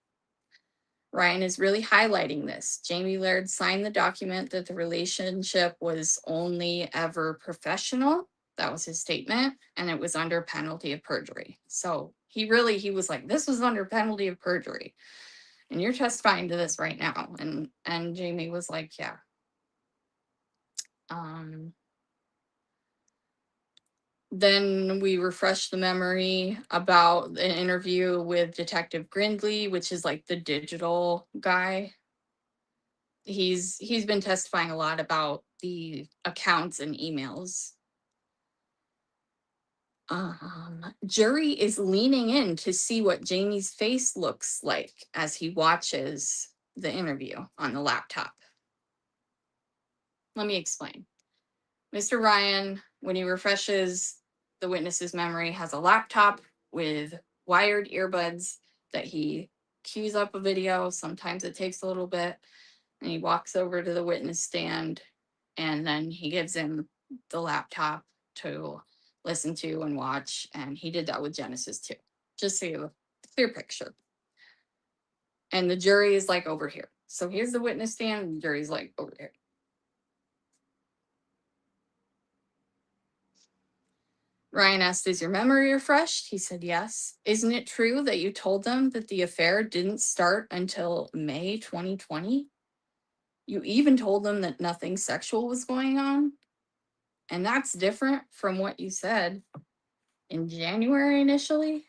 Speaker 1: Ryan is really highlighting this. Jamie Laird signed the document that the relationship was only ever professional. That was his statement, and it was under penalty of perjury. So he was like, this was under penalty of perjury. And you're testifying to this right now. And Jamie was like, yeah. Then we refreshed the memory about an interview with Detective Grindley, which is like the digital guy. He's been testifying a lot about the accounts and emails. Jury is leaning in to see what Jamie's face looks like as he watches the interview on the laptop. Let me explain. Mr. Ryan, when he refreshes the witness's memory, has a laptop with wired earbuds that he cues up a video. Sometimes it takes a little bit. And he walks over to the witness stand and then he gives him the laptop to listen to and watch. And he did that with Genesis too, just so you have a clear picture. And the jury is like over here. So here's the witness stand, and the jury's like over here. Ryan asked, "Is your memory refreshed?" He said, "Yes." "Isn't it true that you told them that the affair didn't start until May 2020? You even told them that nothing sexual was going on? And that's different from what you said in January initially?"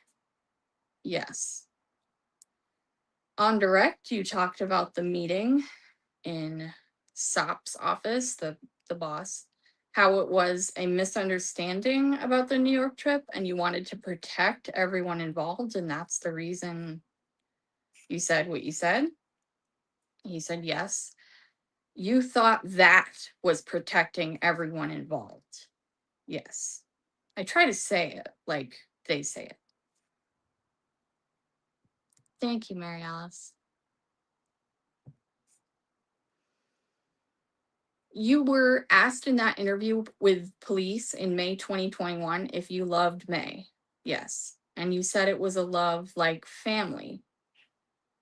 Speaker 1: "Yes." "On direct, you talked about the meeting in Sop's office, the boss, how it was a misunderstanding about the New York trip and you wanted to protect everyone involved, and that's the reason you said what you said?" He said, "Yes." "You thought that was protecting everyone involved?" "Yes." I try to say it like they say it. Thank you, Mary Alice. You were asked in that interview with police in May 2021 if you loved May. Yes. And you said it was a love like family.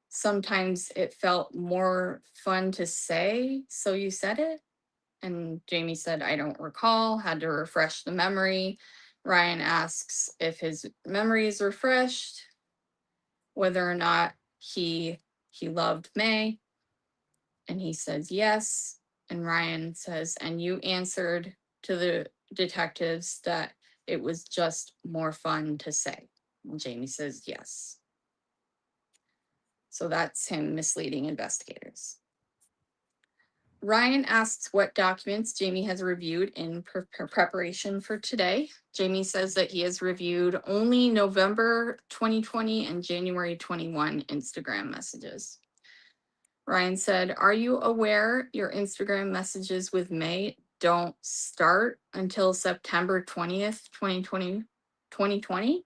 Speaker 1: Sometimes it felt more fun to say, so you said it. And Jamie said, "I don't recall," had to refresh the memory. Ryan asks if his memory is refreshed, whether or not he loved May. And he says yes. And Ryan says, "And you answered to the detectives that it was just more fun to say." And Jamie says yes. So that's him misleading investigators. Ryan asks what documents Jamie has reviewed in preparation for today. Jamie says that he has reviewed only November 2020 and January 21 Instagram messages. Ryan said, "Are you aware your Instagram messages with May don't start until September 20th, 2020?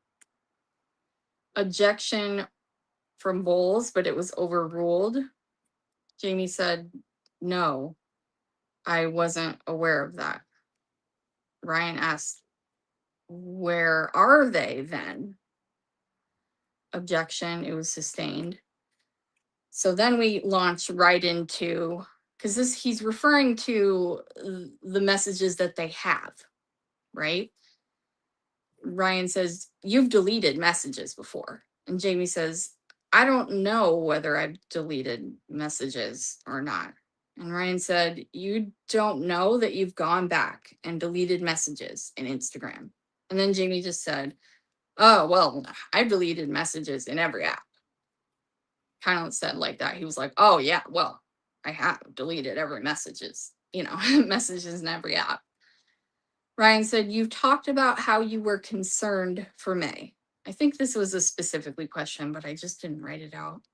Speaker 1: Objection from Bowles, but it was overruled. Jamie said, "No, I wasn't aware of that." Ryan asked, "Where are they then?" Objection, it was sustained. So then we launch right into, because he's referring to the messages that they have, right? Ryan says, "You've deleted messages before." And Jamie says, "I don't know whether I've deleted messages or not." And Ryan said, "You don't know that you've gone back and deleted messages in Instagram." And then Jamie just said, "Oh, well, I've deleted messages in every app." Kind of said like that. He was like, "Oh, yeah, well, I have deleted every messages, messages in every app." Ryan said, "You've talked about how you were concerned for May." I think this was a specifically question, but I just didn't write it out.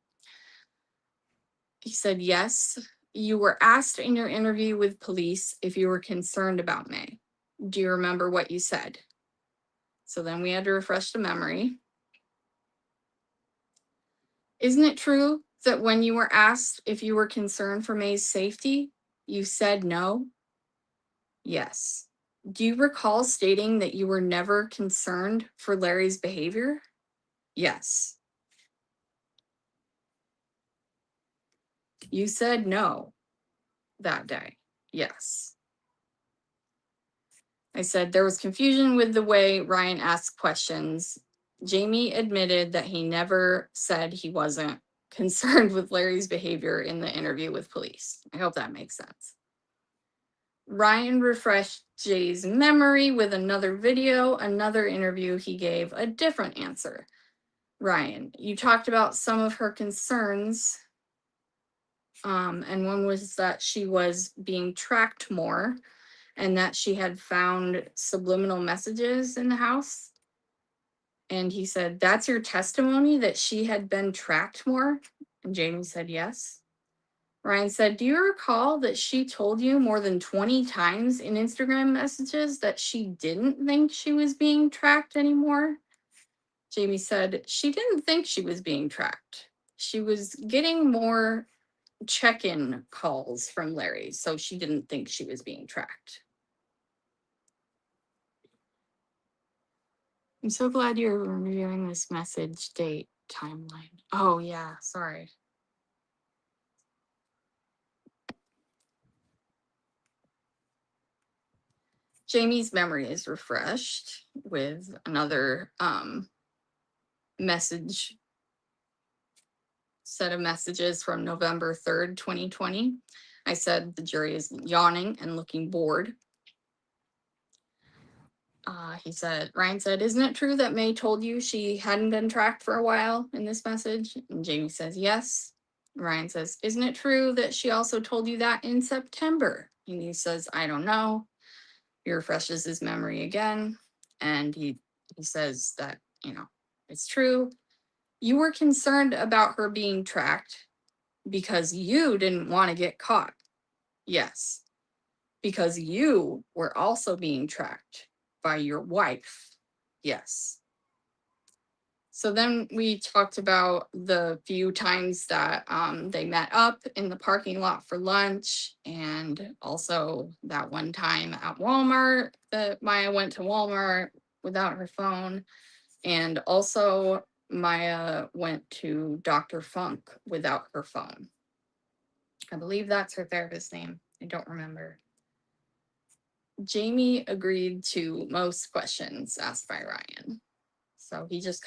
Speaker 1: He said, "Yes, you were asked in your interview with police if you were concerned about May. Do you remember what you said?" So then we had to refresh the memory. "Isn't it true that when you were asked if you were concerned for May's safety, you said no?" "Yes." "Do you recall stating that you were never concerned for Larry's behavior?" "Yes." "You said no that day?" "Yes." I said, "There was confusion with the way Ryan asked questions. Jamie admitted that he never said he wasn't concerned with Larry's behavior in the interview with police." I hope that makes sense. Ryan refreshed Jay's memory with another video, another interview he gave a different answer. Ryan, "You talked about some of her concerns, and one was that she was being tracked more and that she had found subliminal messages in the house." And he said, "That's your testimony that she had been tracked more?" And Jamie said, "Yes." Ryan said, do you recall that she told you more than 20 times in Instagram messages that she didn't think she was being tracked anymore? Jamie said, she didn't think she was being tracked. She was getting more check-in calls from Larry, so she didn't think she was being tracked. I'm so glad you're reviewing this message date timeline. Oh yeah, sorry. Jamie's memory is refreshed with another message set of messages from November 3rd, 2020. I said the jury is yawning and looking bored. He said, Ryan said, isn't it true that May told you she hadn't been tracked for a while in this message? And Jamie says, yes. Ryan says, isn't it true that she also told you that in September? And he says, I don't know. He refreshes his memory again. And he says that, it's true. You were concerned about her being tracked because you didn't want to get caught. Yes. Because you were also being tracked by your wife. Yes. So then we talked about the few times that they met up in the parking lot for lunch, and also that one time at Walmart that Maya went to Walmart without her phone, and also Maya went to Dr. Funk without her phone. I believe that's her therapist's name. I don't remember. Jamie agreed to most questions asked by Ryan. So he just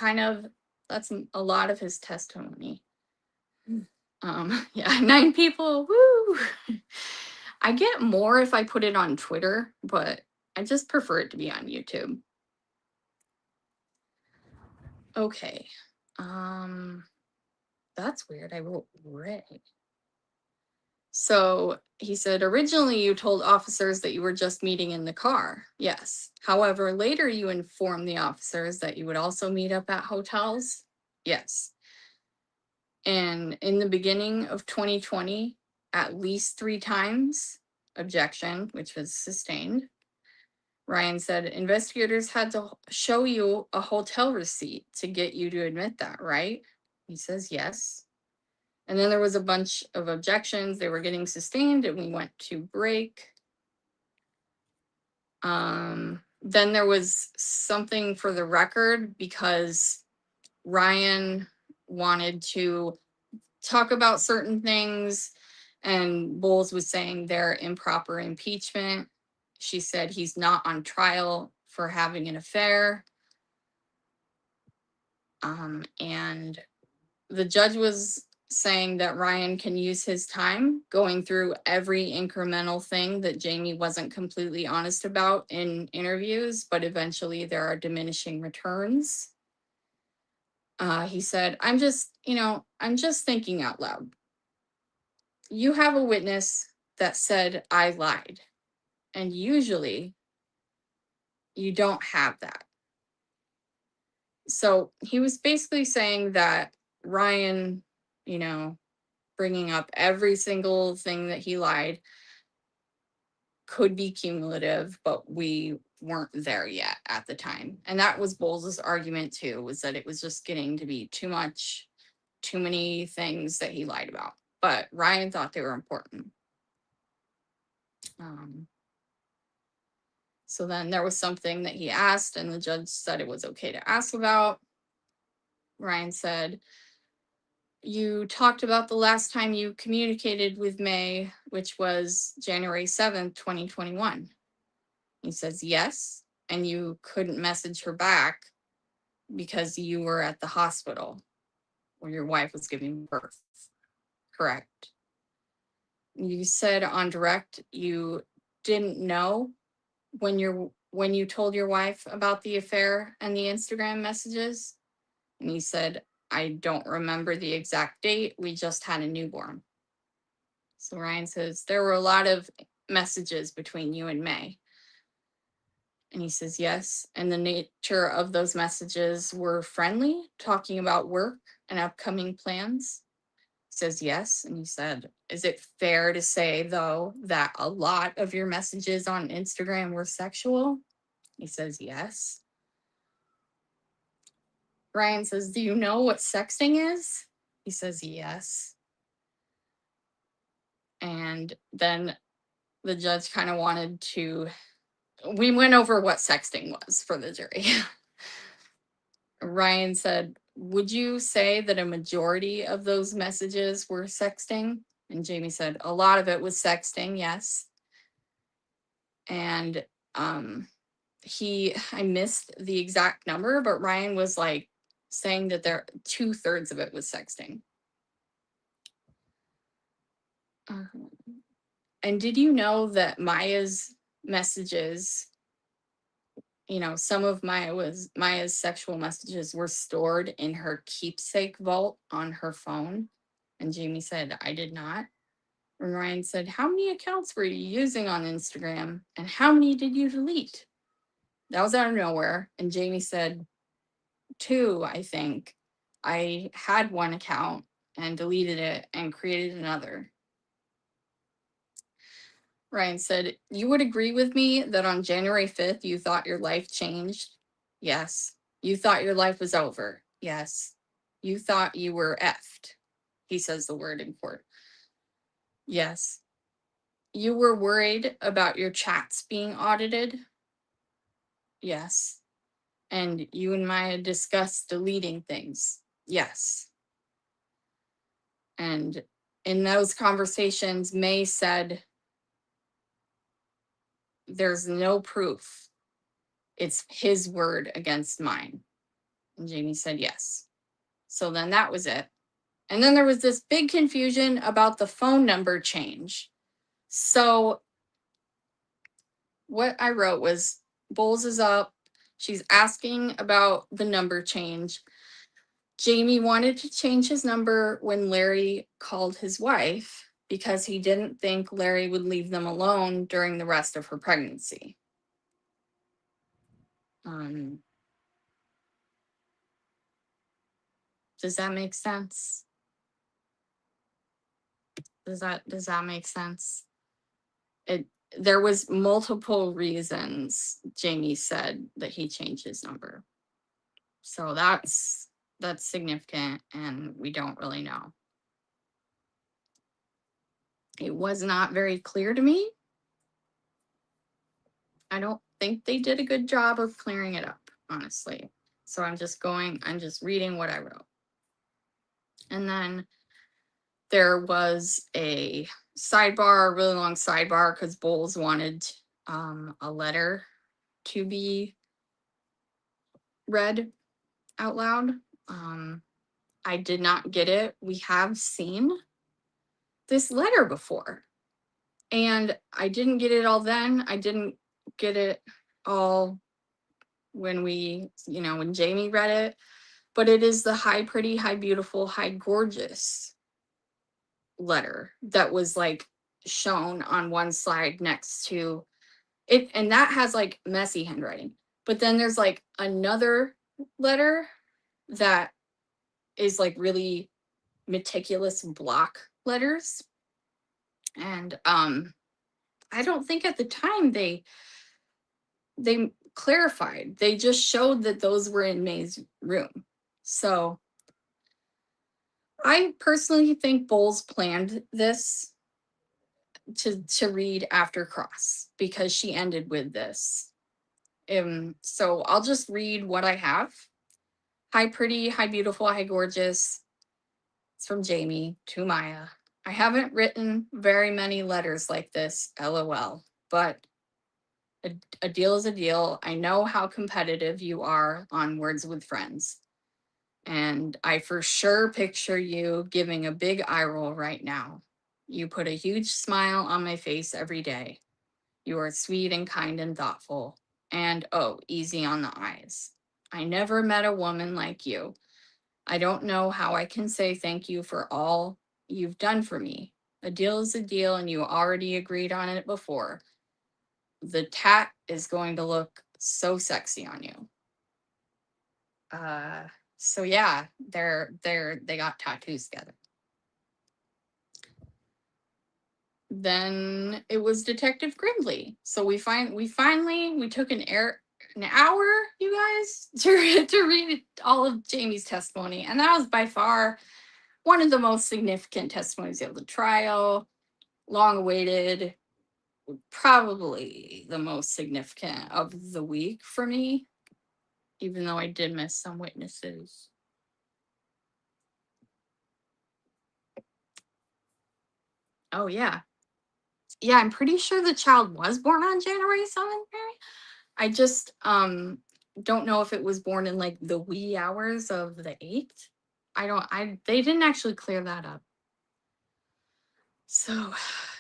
Speaker 1: that's a lot of his testimony. Yeah, 9 people, woo! I get more if I put it on Twitter, but I just prefer it to be on YouTube. Okay. That's weird. I wrote Ray. So he said, originally you told officers that you were just meeting in the car. Yes. However, later you informed the officers that you would also meet up at hotels. Yes. And in the beginning of 2020, at least 3 times, objection, which was sustained. Ryan said, investigators had to show you a hotel receipt to get you to admit that, right? He says, yes. And then there was a bunch of objections. They were getting sustained and we went to break. Then there was something for the record because Ryan wanted to talk about certain things and Bowles was saying they're improper impeachment. She said he's not on trial for having an affair. And the judge was saying that Ryan can use his time going through every incremental thing that Jamie wasn't completely honest about in interviews, but eventually there are diminishing returns. He said, I'm just thinking out loud. You have a witness that said I lied, and usually you don't have that. So he was basically saying that Ryan, bringing up every single thing that he lied could be cumulative, but we weren't there yet at the time. And that was Bowles' argument too, was that it was just getting to be too much, too many things that he lied about. But Ryan thought they were important. So then there was something that he asked and the judge said it was okay to ask about. Ryan said, you talked about the last time you communicated with May, which was January 7th, 2021. He says, yes. And you couldn't message her back because you were at the hospital where your wife was giving birth. Correct. You said on direct you didn't know when you told your wife about the affair and the Instagram messages. And he said, I don't remember the exact date. We just had a newborn. So Ryan says, there were a lot of messages between you and May. And he says, yes. And the nature of those messages were friendly, talking about work and upcoming plans. says yes. And he said, is it fair to say, though, that a lot of your messages on Instagram were sexual? He says yes. Ryan says, do you know what sexting is? He says yes. And then the judge kind of wanted to, we went over what sexting was for the jury. Ryan said, would you say that a majority of those messages were sexting? And Jamie said, a lot of it was sexting, yes. And I missed the exact number, but Ryan was like saying that 2/3 of it was sexting. And did you know that Maya's messages, some of Maya's sexual messages were stored in her keepsake vault on her phone? And Jamie said, I did not. And Ryan said, how many accounts were you using on Instagram? And how many did you delete? That was out of nowhere. And Jamie said, 2, I think. I had one account and deleted it and created another. Ryan said, you would agree with me that on January 5th, you thought your life changed? Yes. You thought your life was over? Yes. You thought you were effed? He says the word in court. Yes. You were worried about your chats being audited? Yes. And you and Maya discussed deleting things? Yes. And in those conversations, May said, there's no proof. It's his word against mine. And Jamie said yes. So then that was it. And then there was this big confusion about the phone number change. So what I wrote was, Bowles is up. She's asking about the number change. Jamie wanted to change his number when Larry called his wife because he didn't think Larry would leave them alone during the rest of her pregnancy. Does that make sense? Does that make sense? There was multiple reasons Jamie said that he changed his number. So that's significant, and we don't really know. It was not very clear to me. I don't think they did a good job of clearing it up, honestly. So I'm just reading what I wrote. And then there was a sidebar, a really long sidebar, because Bowles wanted a letter to be read out loud. I did not get it. We have seen this letter before, and I didn't get it all then. I didn't get it all when when Jamie read it, but it is the high pretty, high beautiful, high gorgeous letter that was like shown on one slide next to it, and that has like messy handwriting. But then there's like another letter that is like really meticulous block letters. And I don't think at the time they clarified. They just showed that those were in May's room. So I personally think Bowles planned this to read after Cross, because she ended with this. So I'll just read what I have. Hi pretty, hi beautiful, hi gorgeous. It's from Jamie to Maya. I haven't written very many letters like this, LOL, but a deal is a deal. I know how competitive you are on Words with Friends. And I for sure picture you giving a big eye roll right now. You put a huge smile on my face every day. You are sweet and kind and thoughtful. And oh, easy on the eyes. I never met a woman like you. I don't know how I can say thank you for all you've done for me. A deal is a deal, and you already agreed on it before. The tat is going to look so sexy on you. So yeah, they got tattoos together. then it was Detective Gridley. So we took an hour, you guys, to read all of Jamie's testimony, and that was by far one of the most significant testimonies of the trial, long awaited, probably the most significant of the week for me, even though I did miss some witnesses. Oh yeah. Yeah, I'm pretty sure the child was born on January 7th. I just don't know if it was born in like the wee hours of the 8th. I they didn't actually clear that up. So,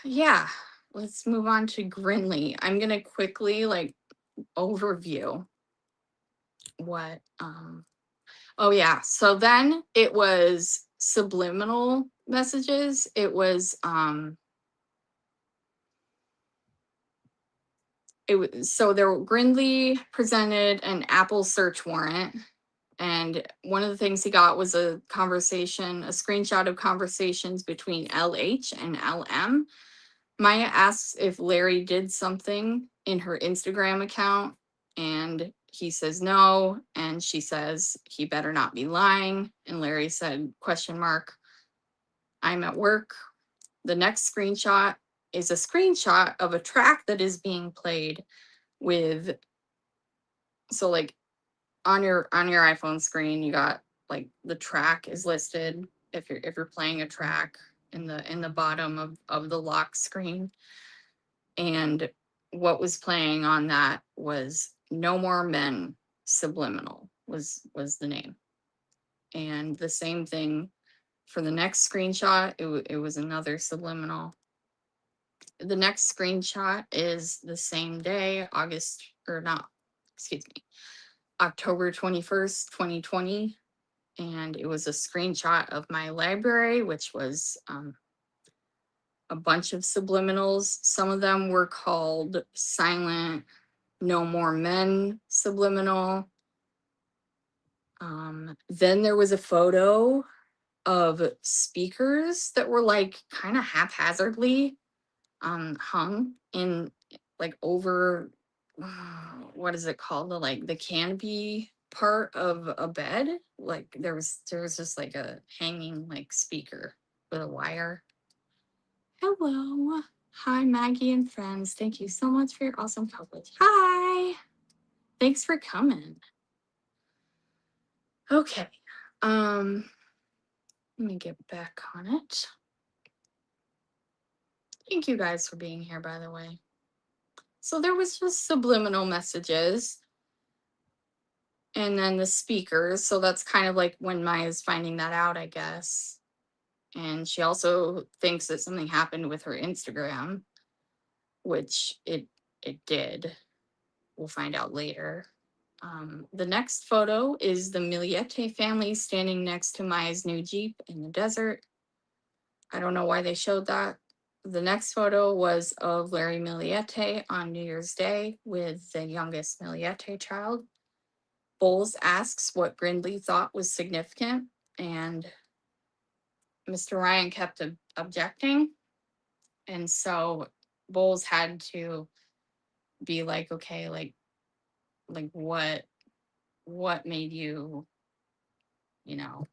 Speaker 1: yeah, let's move on to Grinley. I'm going to quickly like overview what oh yeah, so then it was subliminal messages. It was so there Grindley presented an Apple search warrant, and one of the things he got was a screenshot of conversations between LH and LM. Maya asks if Larry did something in her Instagram account, and he says no, and she says he better not be lying, and Larry said question mark, I'm at work. The next screenshot is a screenshot of a track that is being played with, so like on your iPhone screen, you got like the track is listed if you're playing a track in the bottom of the lock screen. And what was playing on that was No More Men Subliminal was the name. And the same thing for the next screenshot, it was another subliminal. The next screenshot is the same day, August or not, excuse me, October 21st, 2020. And it was a screenshot of my library, which was a bunch of subliminals. Some of them were called silent No More Men subliminal. Then there was a photo of speakers that were like kind of haphazardly hung in like over what is it called, the canopy part of a bed. Like there was just like a hanging like speaker with a wire. Hello. Hi, Maggie and friends. Thank you so much for your awesome coverage. Hi. Thanks for coming. Okay. Let me get back on it. Thank you guys for being here, by the way. So there was just subliminal messages and then the speakers. So that's kind of like when Maya's finding that out, I guess. And she also thinks that something happened with her Instagram, which it did. We'll find out later. The next photo is the Millete family standing next to Maya's new Jeep in the desert. I don't know why they showed that. The next photo was of Larry Millete on New Year's Day with the youngest Millete child. Bowles asks what Grindley thought was significant, and Mr. Ryan kept objecting. And so Bowles had to be like, okay, like what made you, you know,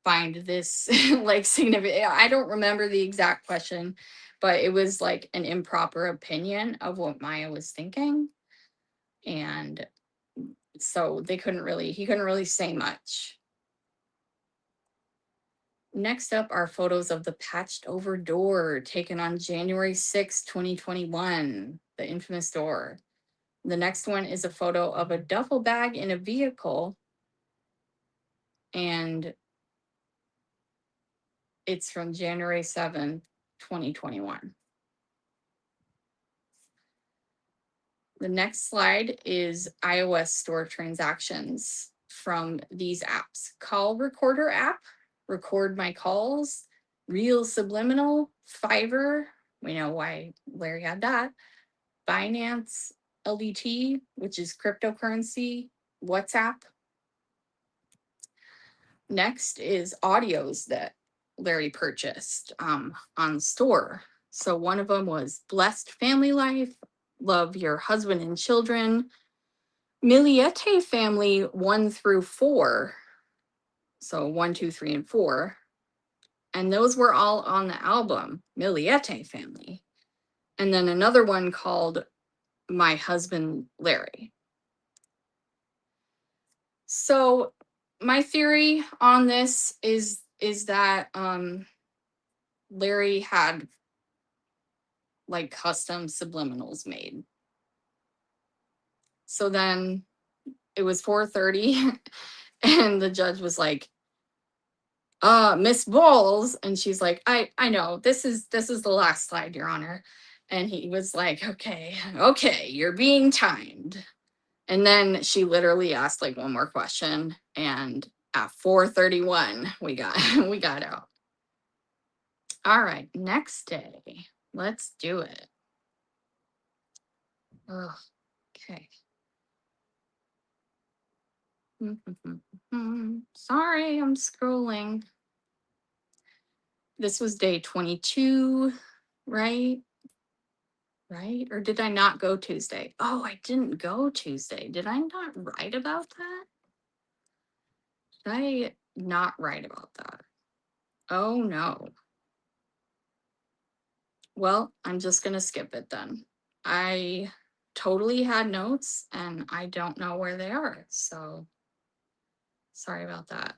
Speaker 1: find this like significant? I don't remember the exact question, but it was like an improper opinion of what Maya was thinking. And so he couldn't really say much. Next up are photos of the patched over door taken on January 6, 2021, the infamous door. The next one is a photo of a duffel bag in a vehicle, and it's from January 7th, 2021. The next slide is iOS store transactions from these apps. Call Recorder app, record my calls. Real Subliminal, Fiverr, we know why Larry had that. Binance, LDT, which is cryptocurrency. WhatsApp. Next is audios that Larry purchased on the store. So one of them was Blessed Family Life, Love Your Husband and Children, Millete Family 1 through 4. So 1, 2, 3, and 4. And those were all on the album, Millete Family. And then another one called My Husband Larry. So my theory on this is that Larry had like custom subliminals made. So then it was 4:30 and the judge was like, Miss Bowles, and she's like, I know, this is the last slide, Your Honor. And he was like, okay, you're being timed. And then she literally asked like one more question, and at 4:31 we got we got out. All right, next day. Let's do it. Ugh, okay. Sorry, I'm scrolling. This was day 22, right? Right? Or did I not go Tuesday? Oh, I didn't go Tuesday. Did I not write about that? Did I not write about that? Oh no. Well, I'm just going to skip it then. I totally had notes and I don't know where they are. So sorry about that.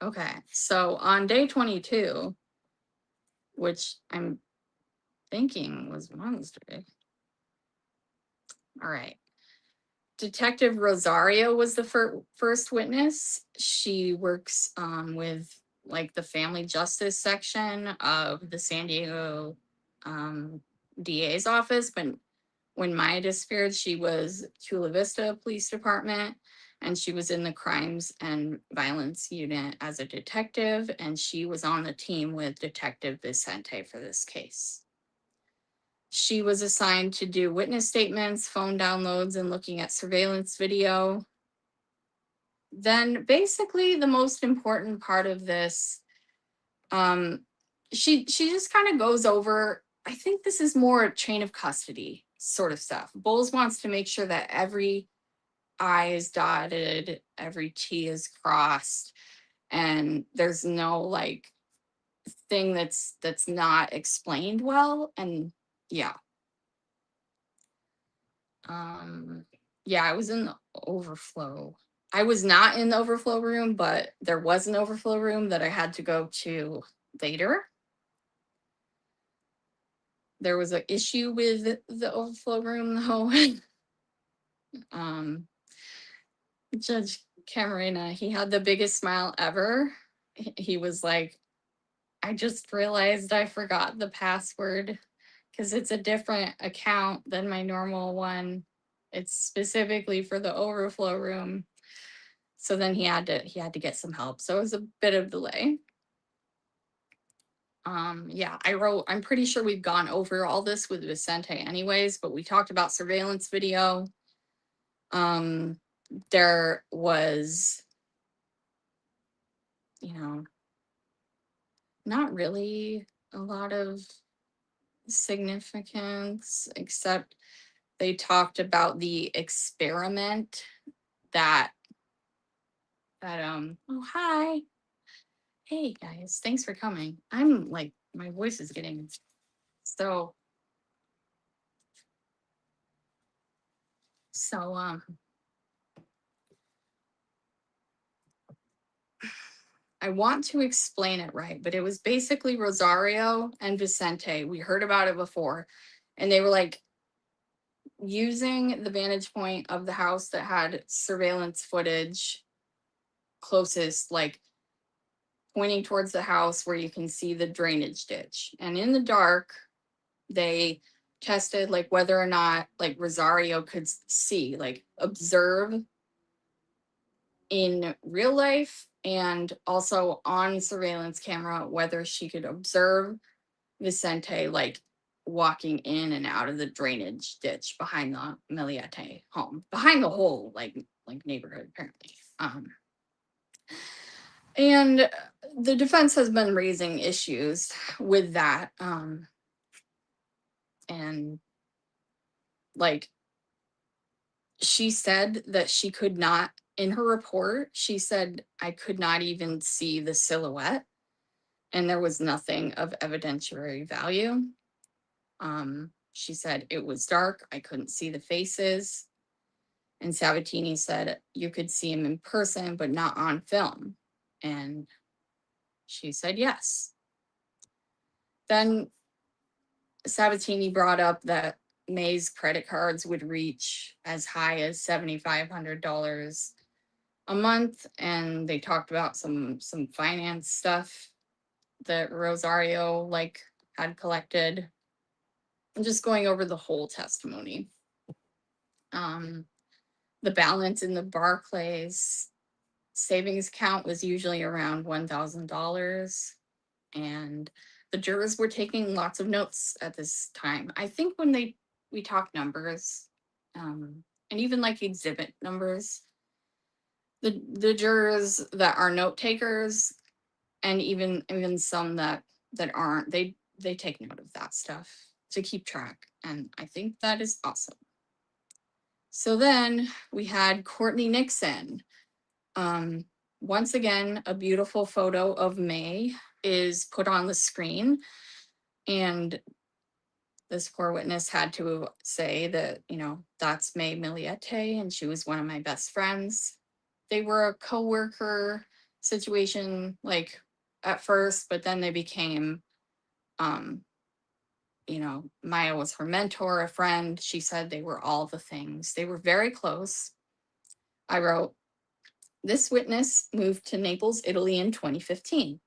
Speaker 1: Okay. So on day 22, which I'm thinking was Wednesday. All right. Detective Rosario was the first witness. She works with like the family justice section of the San Diego DA's office. But when Maya disappeared, she was Chula Vista Police Department, and she was in the crimes and violence unit as a detective, and she was on the team with Detective Vicente for this case. She was assigned to do witness statements, phone downloads, and looking at surveillance video. Then basically the most important part of this, she just kind of goes over, I think this is more chain of custody sort of stuff. Bowles wants to make sure that every I is dotted, every T is crossed, and there's no like thing that's not explained well. And yeah. Yeah, I was in the overflow. I was not in the overflow room, but there was an overflow room that I had to go to later. There was an issue with the overflow room though. Judge Camarena, he had the biggest smile ever. He was like, I just realized I forgot the password because it's a different account than my normal one. It's specifically for the overflow room. So then he had to get some help. So it was a bit of delay. Yeah, I'm pretty sure we've gone over all this with Vicente anyways, but we talked about surveillance video. There was, not really a lot of significance, except they talked about the experiment that oh hi. Hey guys, thanks for coming. I'm like, my voice is getting so I want to explain it right, but it was basically Rosario and Vicente. We heard about it before, and they were like using the vantage point of the house that had surveillance footage closest, like pointing towards the house where you can see the drainage ditch. And in the dark, they tested like whether or not like Rosario could see, like observe in real life and also on surveillance camera, whether she could observe Vicente like walking in and out of the drainage ditch behind the Millete home, behind the whole like neighborhood apparently. And the defense has been raising issues with that. And like, she said that she could not, in her report, she said, I could not even see the silhouette and there was nothing of evidentiary value. She said it was dark, I couldn't see the faces. And Sabatini said you could see him in person, but not on film. And she said yes. Then Sabatini brought up that May's credit cards would reach as high as $7,500 a month, and they talked about some finance stuff that Rosario like had collected. I'm just going over the whole testimony. The balance in the Barclays savings account was usually around $1,000, and the jurors were taking lots of notes at this time. I think when we talk numbers, and even like exhibit numbers, the jurors that are note takers, and even some that aren't, they take note of that stuff to keep track, and I think that is awesome. So then we had Courtney Nixon. Once again, a beautiful photo of May is put on the screen, and this poor witness had to say that, that's May Millete, and she was one of my best friends. They were a co-worker situation, like at first, but then they became, Maya was her mentor, a friend. She said they were all the things. They were very close. I wrote, this witness moved to Naples, Italy in 2015.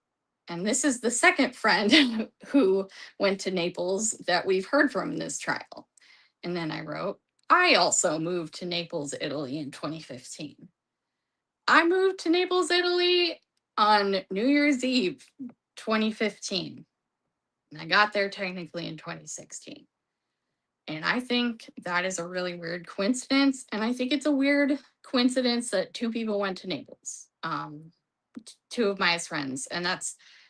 Speaker 1: And this is the second friend who went to Naples that we've heard from in this trial. And then I wrote, I also moved to Naples, Italy in 2015. I moved to Naples, Italy on New Year's Eve, 2015. And I got there technically in 2016. And I think that is a really weird coincidence. And I think it's a weird coincidence that two people went to Naples. Two of Maya's friends. And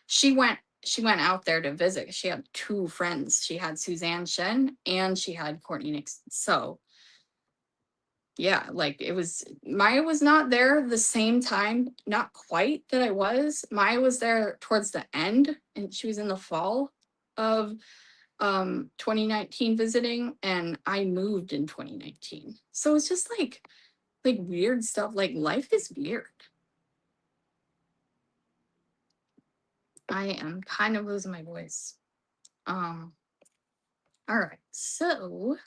Speaker 1: she went out there to visit. She had two friends. She had Suzanne Shen and she had Courtney Nixon. So yeah, like Maya was not there the same time, not quite that I was. Maya was there towards the end, and she was in the fall of 2019 visiting, and I moved in 2019. So it's just like weird stuff. Like, life is weird. I am kind of losing my voice. All right, so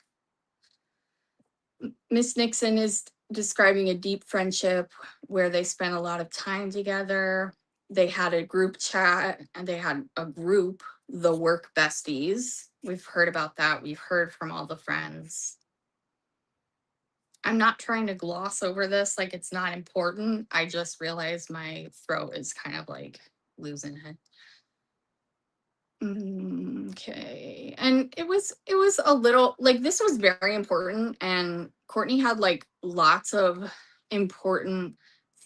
Speaker 1: Miss Nixon is describing a deep friendship where they spent a lot of time together. They had a group chat and they had a group, the work besties. We've heard about that. We've heard from all the friends. I'm not trying to gloss over this like it's not important. I just realized my throat is kind of like losing it. Okay. And it was a little like, this was very important, and Courtney had like lots of important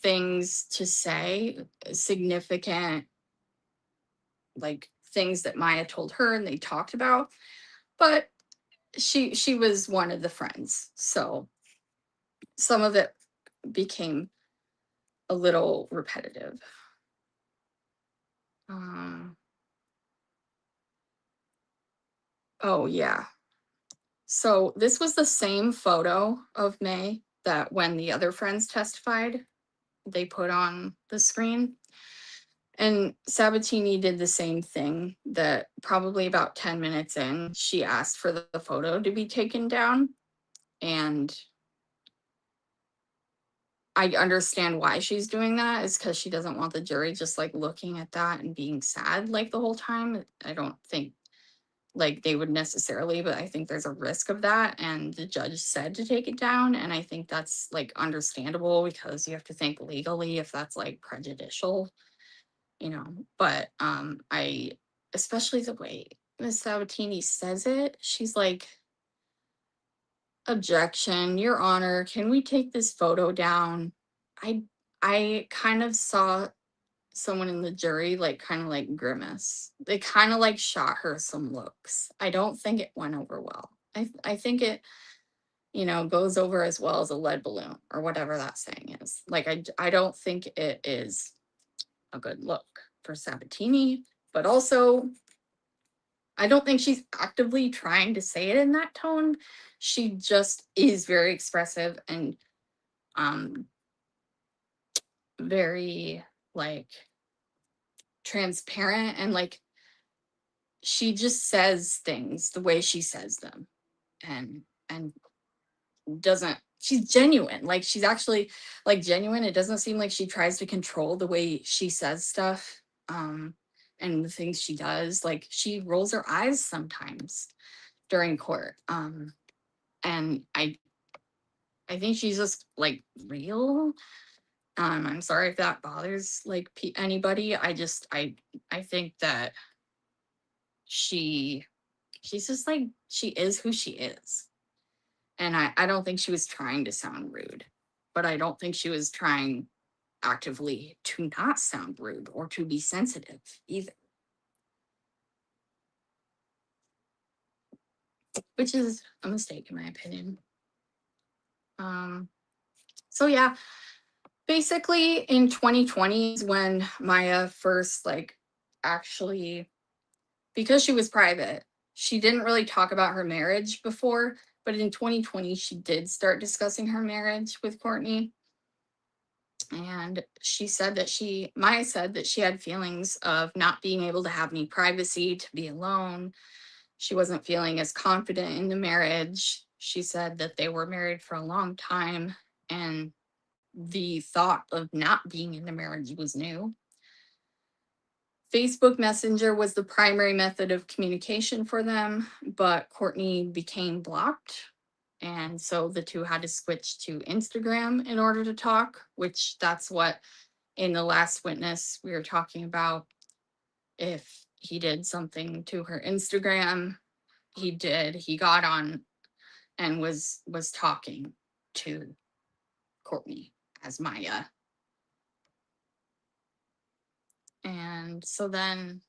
Speaker 1: things to say, significant like things that Maya told her and they talked about, but she was one of the friends. So some of it became a little repetitive. Oh yeah. So this was the same photo of May that when the other friends testified, they put on the screen. And Sabatini did the same thing, that probably about 10 minutes in, she asked for the photo to be taken down. And I understand why she's doing that, is because she doesn't want the jury just like looking at that and being sad like the whole time. I don't think like they would necessarily, but I think there's a risk of that. And the judge said to take it down. And I think that's like understandable, because you have to think legally if that's like prejudicial, but I, especially the way Miss Sabatini says it, she's like, objection, Your Honor, can we take this photo down? I kind of saw someone in the jury like kind of like grimace. They kind of like shot her some looks. I don't think it went over well. I think it, goes over as well as a lead balloon or whatever that saying is. Like I don't think it is a good look for Sabatini, but also I don't think she's actively trying to say it in that tone. She just is very expressive and um very like transparent, and like she just says things the way she says them, and doesn't she's genuine. Like she's actually like genuine. It doesn't seem like she tries to control the way she says stuff, and the things she does. Like she rolls her eyes sometimes during court. And I think she's just like real. I'm sorry if that bothers like anybody. I think that she she's just like she is who she is. And I don't think she was trying to sound rude, but I don't think she was trying actively to not sound rude or to be sensitive either, which is a mistake in my opinion. Um, so yeah, basically in 2020 is when Maya first like actually, because she was private, she didn't really talk about her marriage before, but in 2020 she did start discussing her marriage with Courtney. And Maya said that she had feelings of not being able to have any privacy, to be alone. She wasn't feeling as confident in the marriage. She said that they were married for a long time and the thought of not being in the marriage was new. Facebook Messenger was the primary method of communication for them, but Courtney became blocked. And so the two had to switch to Instagram in order to talk, which that's what in the last witness we were talking about. If he did something to her Instagram, he got on and was talking to Courtney as Maya. And so then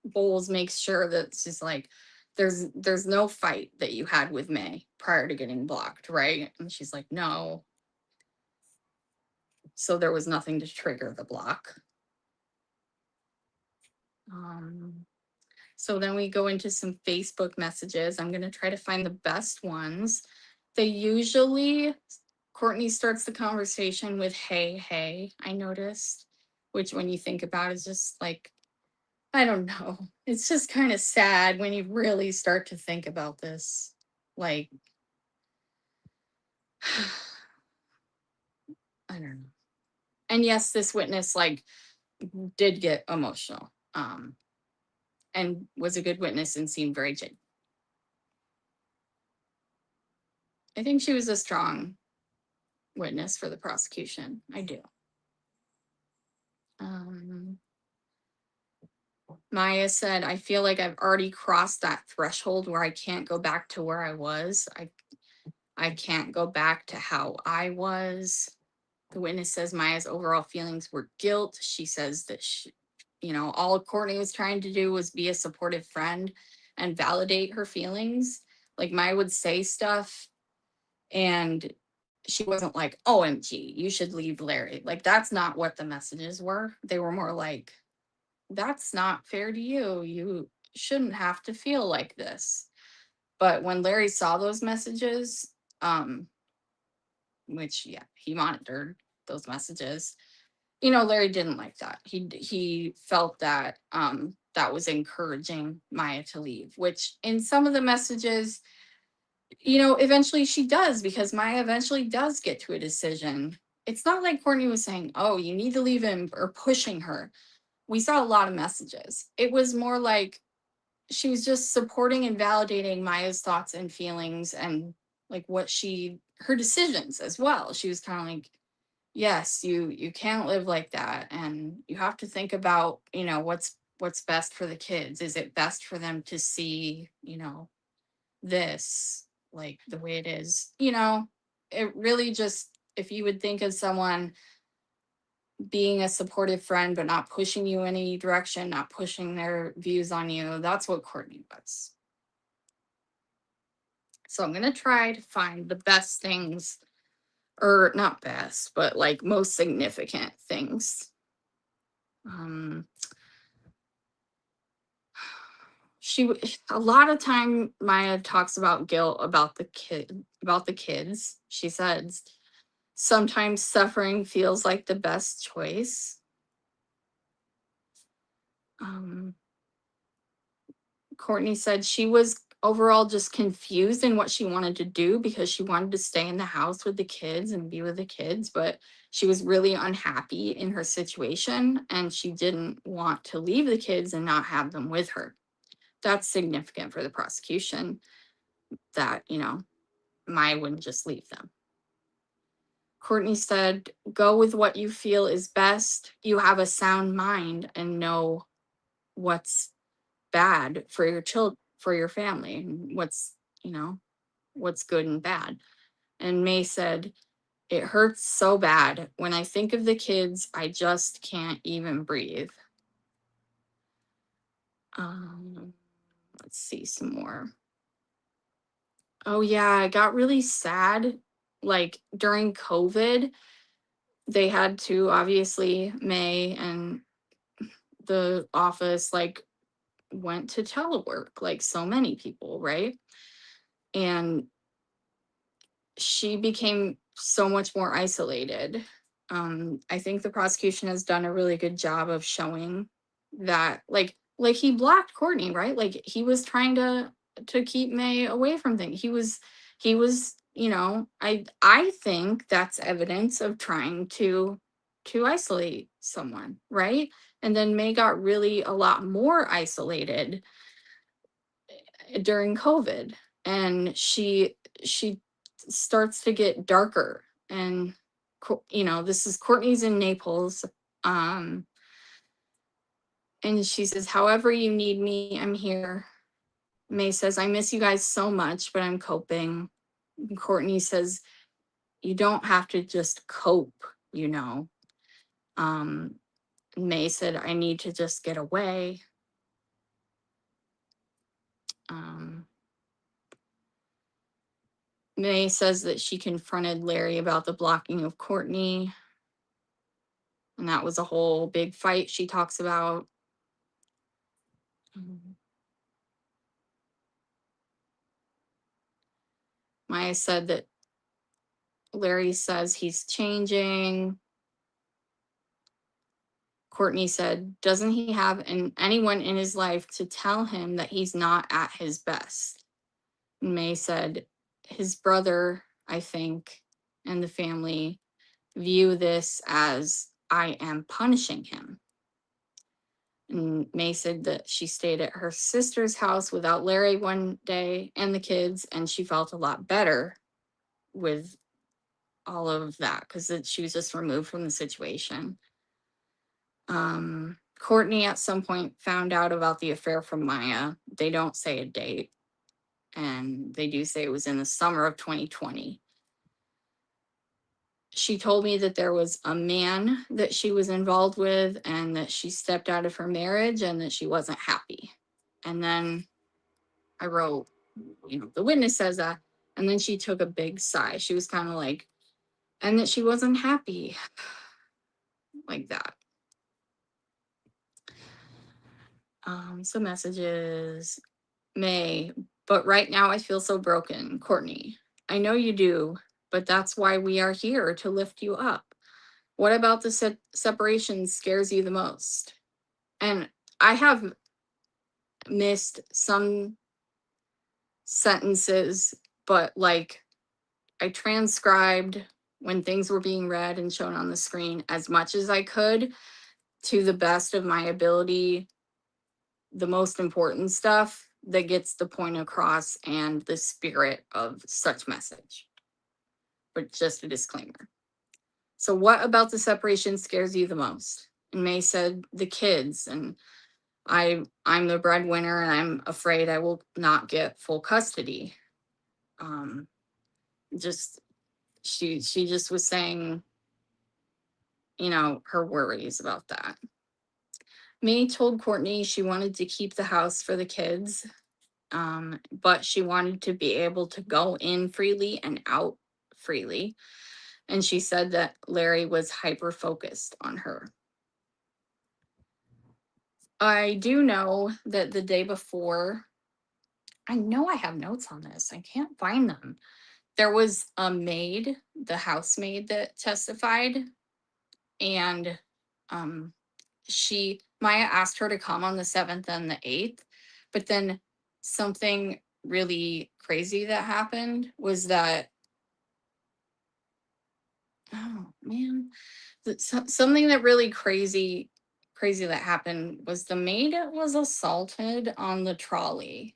Speaker 1: Bowles makes sure that it's just like there's no fight that you had with May prior to getting blocked, right? And she's like, no. So there was nothing to trigger the block. So then we go into some Facebook messages. I'm going to try to find the best ones. They usually, Courtney starts the conversation with, hey, hey, I noticed, which when you think about is just like, I don't know. It's just kind of sad when you really start to think about this. Like, I don't know. And yes, this witness like did get emotional, and was a good witness and seemed very genuine. I think she was a strong witness for the prosecution. I do. Um, Maya said, I feel like I've already crossed that threshold where I can't go back to where I was. I can't go back to how I was. The witness says Maya's overall feelings were guilt. She says that all Courtney was trying to do was be a supportive friend and validate her feelings. Like Maya would say stuff and she wasn't like, OMG, you should leave Larry. Like that's not what the messages were. They were more like, that's not fair to you. You shouldn't have to feel like this. But when Larry saw those messages, which yeah, he monitored those messages. Larry didn't like that. He felt that that was encouraging Maya to leave, which in some of the messages, eventually she does, because Maya eventually does get to a decision. It's not like Courtney was saying, oh, you need to leave him, or pushing her. We saw a lot of messages. It was more like she was just supporting and validating Maya's thoughts and feelings, and like her decisions as well. She was kind of like, yes, you can't live like that, and you have to think about, what's best for the kids. Is it best for them to see, this like the way it is? It really just, if you would think of someone being a supportive friend, but not pushing you any direction, not pushing their views on you. That's what Courtney was. So I'm going to try to find the best things, or not best, but like most significant things. Um, a lot of time Maya talks about guilt about the kids. She says sometimes suffering feels like the best choice. Um, Courtney said she was overall just confused in what she wanted to do because she wanted to stay in the house with the kids and be with the kids, but she was really unhappy in her situation and she didn't want to leave the kids and not have them with her. That's significant for the prosecution that, Maya wouldn't just leave them. Courtney said, go with what you feel is best. You have a sound mind and know what's bad for your for your family, and you know, what's good and bad. And May said, it hurts so bad. When I think of the kids, I just can't even breathe. Um, let's see some more. Oh yeah, I got really sad. Like during COVID, they had to obviously May and the office like went to telework like so many people, right? And she became so much more isolated. I think the prosecution has done a really good job of showing that, like he blocked Courtney, right? Like he was trying to keep May away from things. He was, I think that's evidence of trying to isolate someone, right? And then May got really a lot more isolated during COVID, and she starts to get darker. And this is Courtney's in Naples, um, and she says, "However you need me, I'm here." May says, "I miss you guys so much, but I'm coping." And Courtney says, "You don't have to just cope, you know." Um, May said, "I need to just get away." Um, May says that she confronted Larry about the blocking of Courtney, and that was a whole big fight she talks about. Maya said that Larry says he's changing. Courtney said, doesn't he have anyone in his life to tell him that he's not at his best? And May said, his brother, I think, and the family view this as I am punishing him. And May said that she stayed at her sister's house without Larry one day and the kids, and she felt a lot better with all of that because she was just removed from the situation. Courtney at some point found out about the affair from Maya. They don't say a date, and they do say it was in the summer of 2020. She told me that there was a man that she was involved with and that she stepped out of her marriage and that she wasn't happy. And then I wrote, the witness says that. And then she took a big sigh. She was kind of like, and that she wasn't happy like that. Some messages. May, but right now I feel so broken. Courtney, I know you do, but that's why we are here to lift you up. What about the separation scares you the most? And I have missed some sentences, but like I transcribed when things were being read and shown on the screen as much as I could to the best of my ability, the most important stuff that gets the point across and the spirit of such message. But just a disclaimer. So what about the separation scares you the most? And May said the kids, and I'm the breadwinner and I'm afraid I will not get full custody. Just she just was saying, her worries about that. May told Courtney she wanted to keep the house for the kids, but she wanted to be able to go in freely and out freely. And she said that Larry was hyper focused on her. I do know that the day before, I know I have notes on this. I can't find them. There was a maid, the housemaid that testified, and um Maya asked her to come on the 7th and the 8th, but then something really crazy that happened was that, oh man, something that really crazy that happened was the maid was assaulted on the trolley,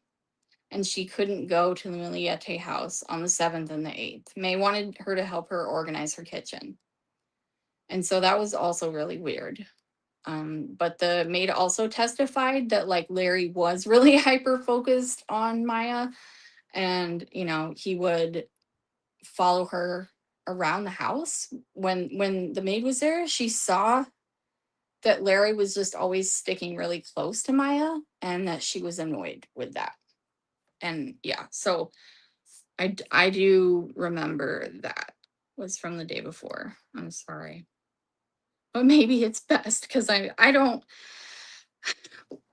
Speaker 1: and she couldn't go to the Millete house on the 7th and the 8th. May wanted her to help her organize her kitchen. And so that was also really weird. But the maid also testified that like Larry was really hyper focused on Maya, and he would follow her around the house. When the maid was there, she saw that Larry was just always sticking really close to Maya, and that she was annoyed with that. And yeah, so I do remember that was from the day before. I'm sorry. But maybe it's best because I don't.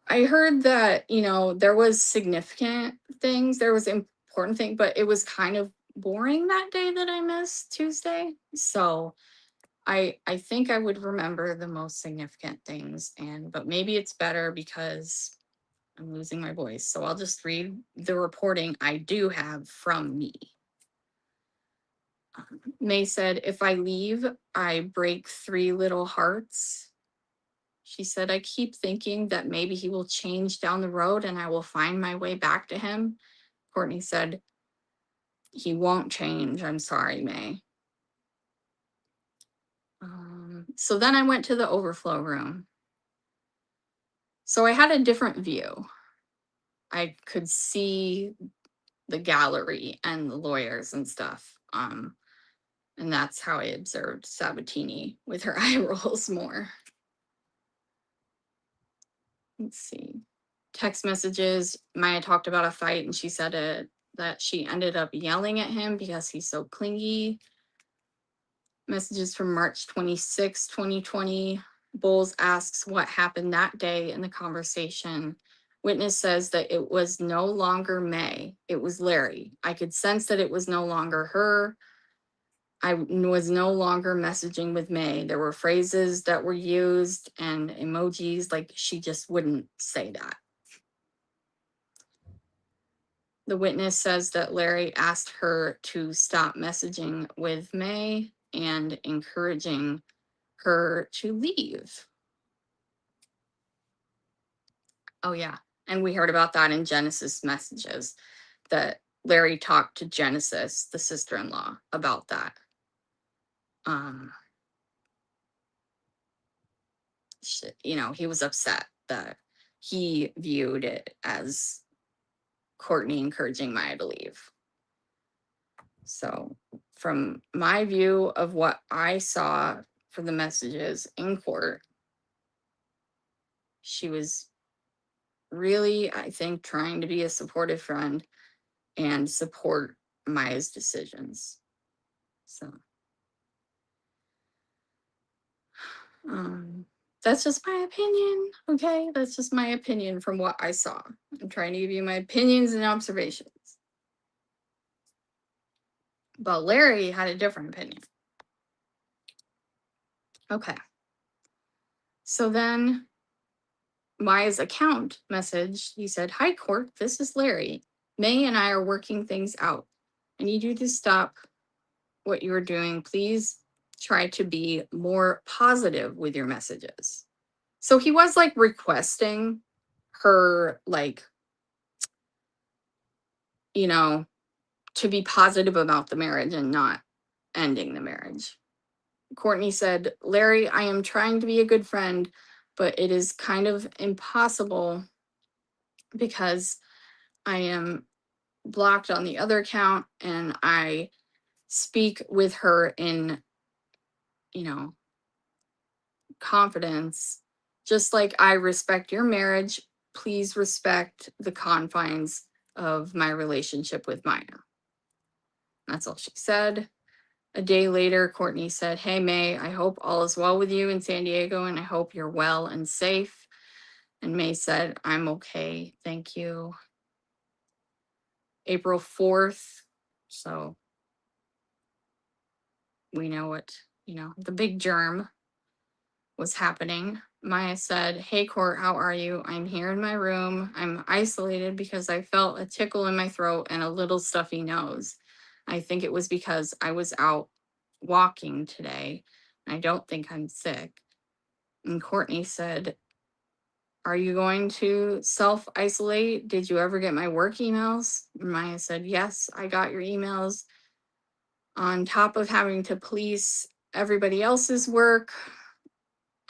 Speaker 1: I heard that, there was significant things, there was important thing, but it was kind of boring that day that I missed Tuesday. So I think I would remember the most significant things, but maybe it's better because I'm losing my voice. So I'll just read the reporting I do have from me. May said, if I leave, I break 3 little hearts. She said, I keep thinking that maybe he will change down the road and I will find my way back to him. Courtney said, he won't change. I'm sorry, May. So then I went to the overflow room. So I had a different view. I could see the gallery and the lawyers and stuff. And that's how I observed Sabatini with her eye rolls more. Let's see. Text messages. Maya talked about a fight and she said that she ended up yelling at him because he's so clingy. Messages from March 26, 2020. Bowles asks what happened that day in the conversation. Witness says that it was no longer May. It was Larry. I could sense that it was no longer her. I was no longer messaging with May. There were phrases that were used and emojis, like she just wouldn't say that. The witness says that Larry asked her to stop messaging with May and encouraging her to leave. Oh, yeah. And we heard about that in Genesis messages, that Larry talked to Genesis, the sister-in-law, about that. He was upset that he viewed it as Courtney encouraging Maya to leave. So from my view of what I saw for the messages in court, she was really, I think, trying to be a supportive friend and support Maya's decisions. So that's just my opinion. Okay, that's just my opinion from what I saw. I'm trying to give you my opinions and observations. But Larry had a different opinion. Okay. So then Maya's account message, he said, hi, Court, this is Larry. May and I are working things out. I need you to stop what you're doing. Please try to be more positive with your messages. So he was like requesting her, like, to be positive about the marriage and not ending the marriage. Courtney said, Larry, I am trying to be a good friend, but it is kind of impossible because I am blocked on the other account and I speak with her in, confidence. Just like I respect your marriage, please respect the confines of my relationship with Maya. That's all she said. A day later, Courtney said, "Hey, May, I hope all is well with you in San Diego, and I hope you're well and safe." And May said, "I'm okay. Thank you." April 4th. So we know what, the big germ was happening. Maya said, "Hey, Court, how are you? I'm here in my room. I'm isolated because I felt a tickle in my throat and a little stuffy nose. I think it was because I was out walking today. I don't think I'm sick." And Courtney said, "Are you going to self-isolate? Did you ever get my work emails?" Maya said, "Yes, I got your emails. On top of having to police everybody else's work,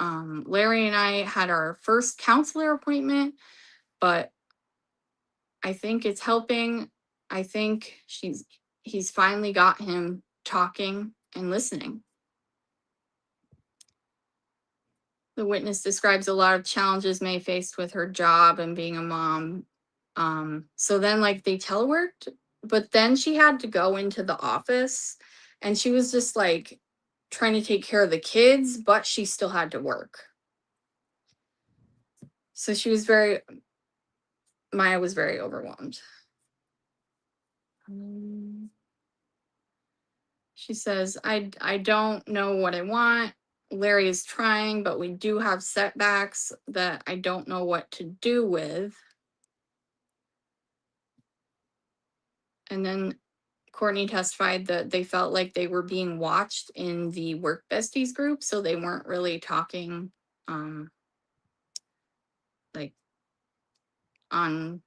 Speaker 1: Larry and I had our first counselor appointment, but I think it's helping. I think he's finally got him talking and listening." The witness describes a lot of challenges May faced with her job and being a mom. So then like they teleworked, but then she had to go into the office and she was just like trying to take care of the kids, but she still had to work. So Maya was very overwhelmed. She says, I don't know what I want. Larry is trying, but we do have setbacks that I don't know what to do with." And then Courtney testified that they felt like they were being watched in the work besties group, so they weren't really talking like on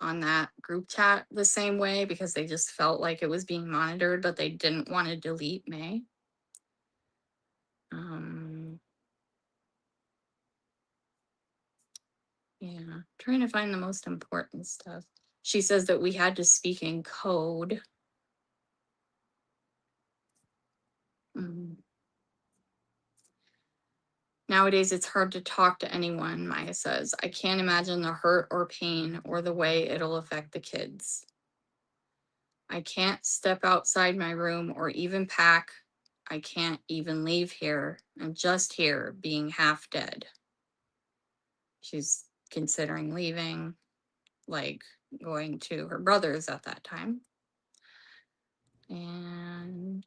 Speaker 1: that group chat the same way because they just felt like it was being monitored, but they didn't want to delete May. Yeah, trying to find the most important stuff. She says that we had to speak in code. Mm. Nowadays, it's hard to talk to anyone, Maya says. I can't imagine the hurt or pain or the way it'll affect the kids. I can't step outside my room or even pack. I can't even leave here. I'm just here being half dead. She's considering leaving, like going to her brother's at that time. And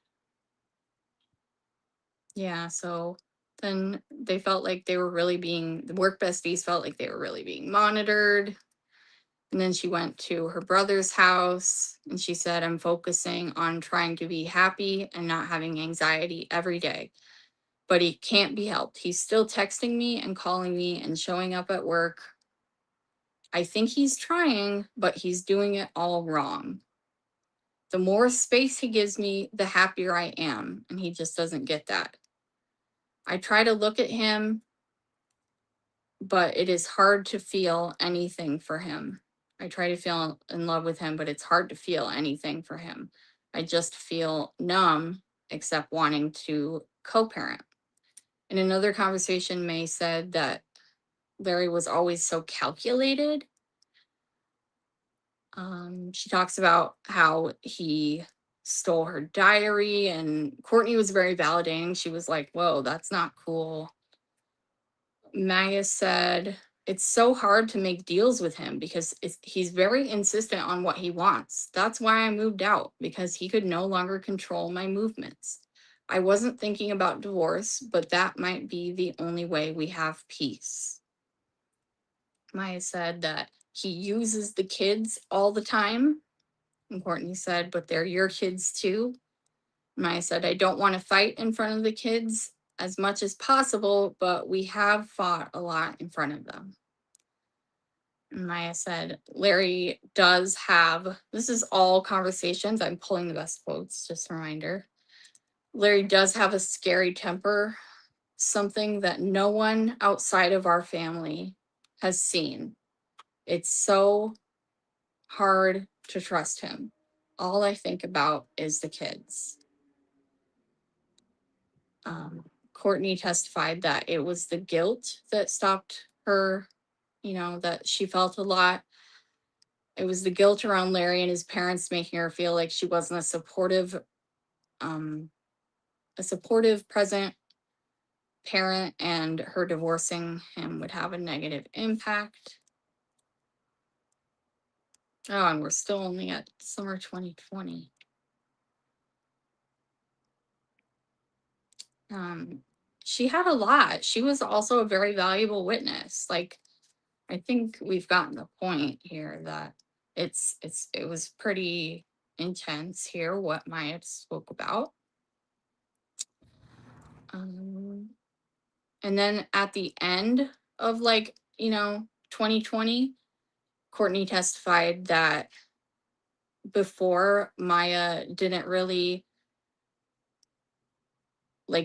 Speaker 1: yeah, so then they felt like they were really the work besties felt like they were really being monitored. And then she went to her brother's house and she said, "I'm focusing on trying to be happy and not having anxiety every day. But he can't be helped. He's still texting me and calling me and showing up at work. I think he's trying, but he's doing it all wrong. The more space he gives me, the happier I am. And he just doesn't get that. I try to look at him, but it is hard to feel anything for him. I try to feel in love with him, but it's hard to feel anything for him. I just feel numb, except wanting to co-parent." In another conversation, May said that Larry was always so calculated. She talks about how he stole her diary, and Courtney was very validating. She was like, "Whoa, that's not cool." Maya said, "It's so hard to make deals with him because he's very insistent on what he wants. That's why I moved out, because he could no longer control my movements. I wasn't thinking about divorce, but that might be the only way we have peace." Maya said that he uses the kids all the time. And Courtney said, "But they're your kids too." Maya said, "I don't want to fight in front of the kids as much as possible, but we have fought a lot in front of them." And Maya said, Larry does have, this is all conversations. I'm pulling the best quotes, just a reminder. Larry does have a scary temper, something that no one outside of our family has seen. It's so hard to trust him. All I think about is the kids. Courtney testified that it was the guilt that stopped her, that she felt a lot. It was the guilt around Larry and his parents making her feel like she wasn't um, a supportive, present parent, and her divorcing him would have a negative impact. Oh, and we're still only at summer 2020. She had a lot. She was also a very valuable witness. Like, I think we've gotten the point here that it was pretty intense here what Maya spoke about. Um, and then at the end of 2020, Courtney testified that before Maya didn't really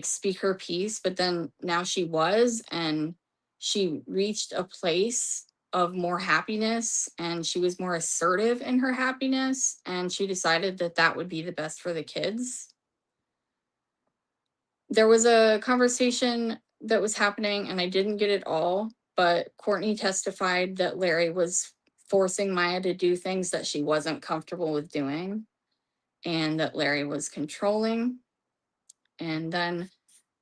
Speaker 1: speak her piece, but then now she was, and she reached a place of more happiness, and she was more assertive in her happiness, and she decided that that would be the best for the kids. There was a conversation that was happening, and I didn't get it all, but Courtney testified that Larry was forcing Maya to do things that she wasn't comfortable with doing, and that Larry was controlling. And then,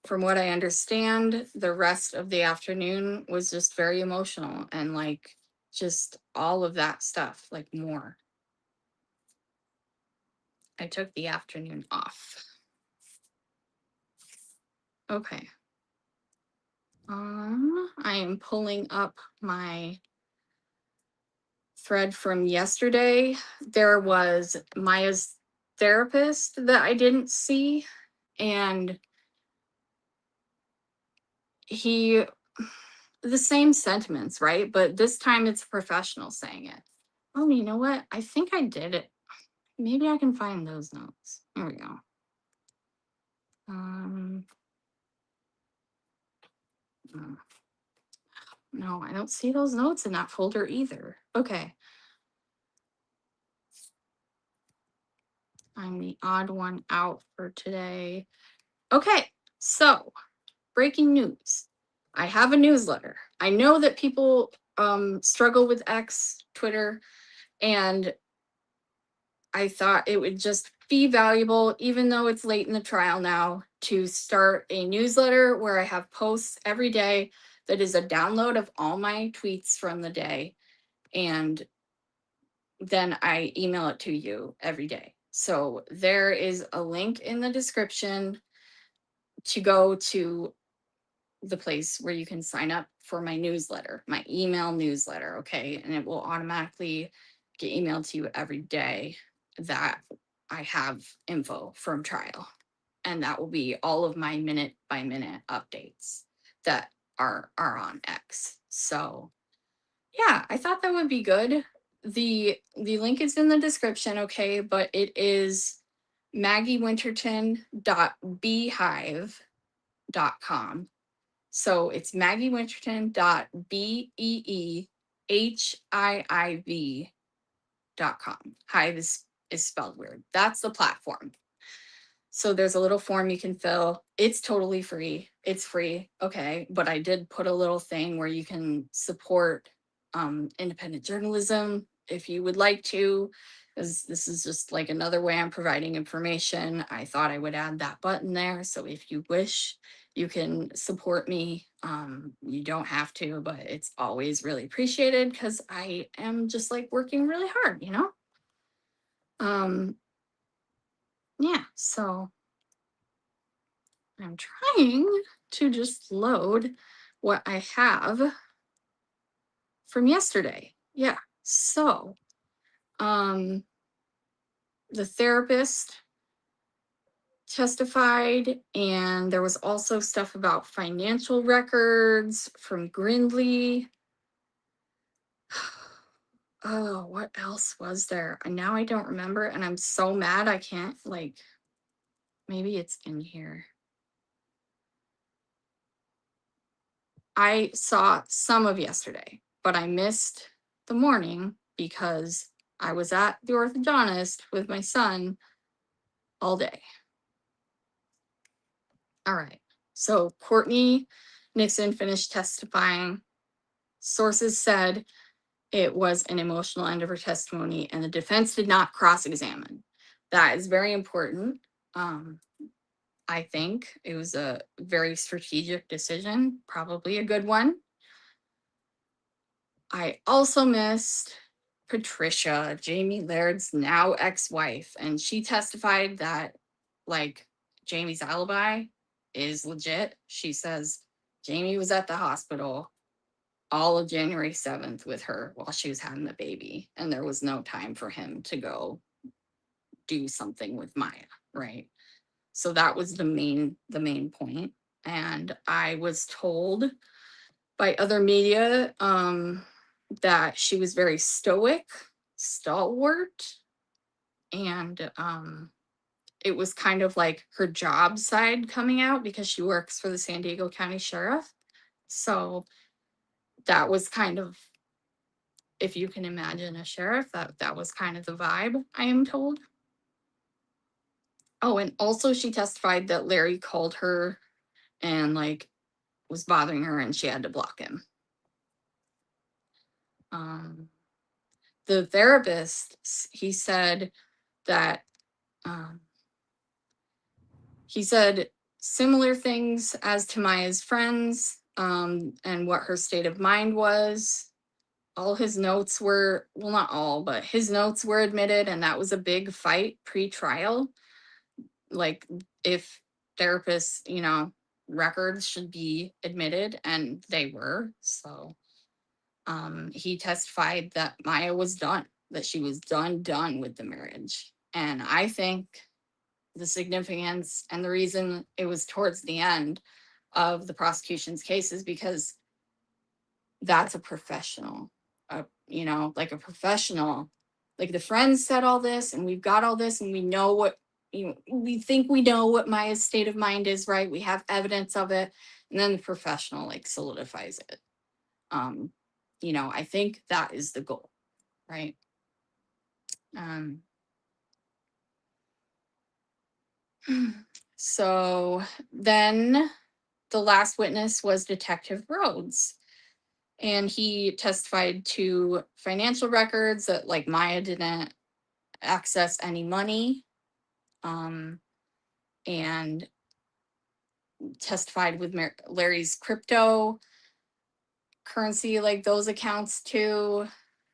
Speaker 1: from what I understand, the rest of the afternoon was just very emotional and just all of that stuff, more. I took the afternoon off. Okay. I am pulling up my thread from yesterday. There was Maya's therapist that I didn't see, and he the same sentiments, right? But this time it's a professional saying it. Oh, you know what? I think I did it. Maybe I can find those notes. Here we go. Um, uh, no, I don't see those notes in that folder either. Okay. I'm the odd one out for today. Okay, so breaking news. I have a newsletter. I know that people struggle with X, Twitter, and I thought it would just be valuable, even though it's late in the trial now, to start a newsletter where I have posts every day that is a download of all my tweets from the day. And then I email it to you every day. So there is a link in the description to go to the place where you can sign up for my newsletter, my email newsletter. Okay. And it will automatically get emailed to you every day that I have info from trial. And that will be all of my minute by minute updates that are on X. So yeah, I thought that would be good. The link is in the description, okay, but it is maggiewinterton.beehive.com. So it's maggiewinterton.beehive.com. Hive is spelled weird. That's the platform. So there's a little form you can fill. It's totally free. It's free. Okay. But I did put a little thing where you can support independent journalism if you would like to, because this is just another way I'm providing information. I thought I would add that button there. So if you wish, you can support me. You don't have to, but it's always really appreciated because I am just working really hard, Yeah, so I'm trying to just load what I have from yesterday. Yeah. So, the therapist testified, and there was also stuff about financial records from Grindley. Oh, what else was there? And now I don't remember, and I'm so mad I can't maybe it's in here. I saw some of yesterday, but I missed the morning because I was at the orthodontist with my son all day. All right. So Courtney Nixon finished testifying. Sources said it was an emotional end of her testimony, and the defense did not cross-examine. That is very important. I think it was a very strategic decision, probably a good one. I also missed Patricia, Jamie Laird's now ex-wife, and she testified that, like, Jamie's alibi is legit. She says Jamie was at the hospital all of January 7th with her while she was having the baby, and there was no time for him to go do something with Maya, right? So that was the main point. And I was told by other media that she was very stoic, stalwart, and it was kind of like her job side coming out because she works for the San Diego County Sheriff. So that was kind of, if you can imagine a sheriff, that was kind of the vibe, I am told. Oh, and also she testified that Larry called her and like was bothering her and she had to block him. Um, the therapist, he said that he said similar things as to Maya's friends, and what her state of mind was. All his notes were, well, not all, but his notes were admitted, and that was a big fight pre-trial. Like, if therapists, records should be admitted, and they were. So he testified that Maya was done, that she was done with the marriage. And I think the significance and the reason it was towards the end of the prosecution's case is because that's a professional, like a professional. Like, the friends said all this, and we've got all this, and we know what, we think we know what Maya's state of mind is, right? We have evidence of it, and then the professional like solidifies it. I think that is the goal, right? Um, so then the last witness was Detective Rhodes. And he testified to financial records that like Maya didn't access any money. And testified with Larry's crypto currency, like those accounts too.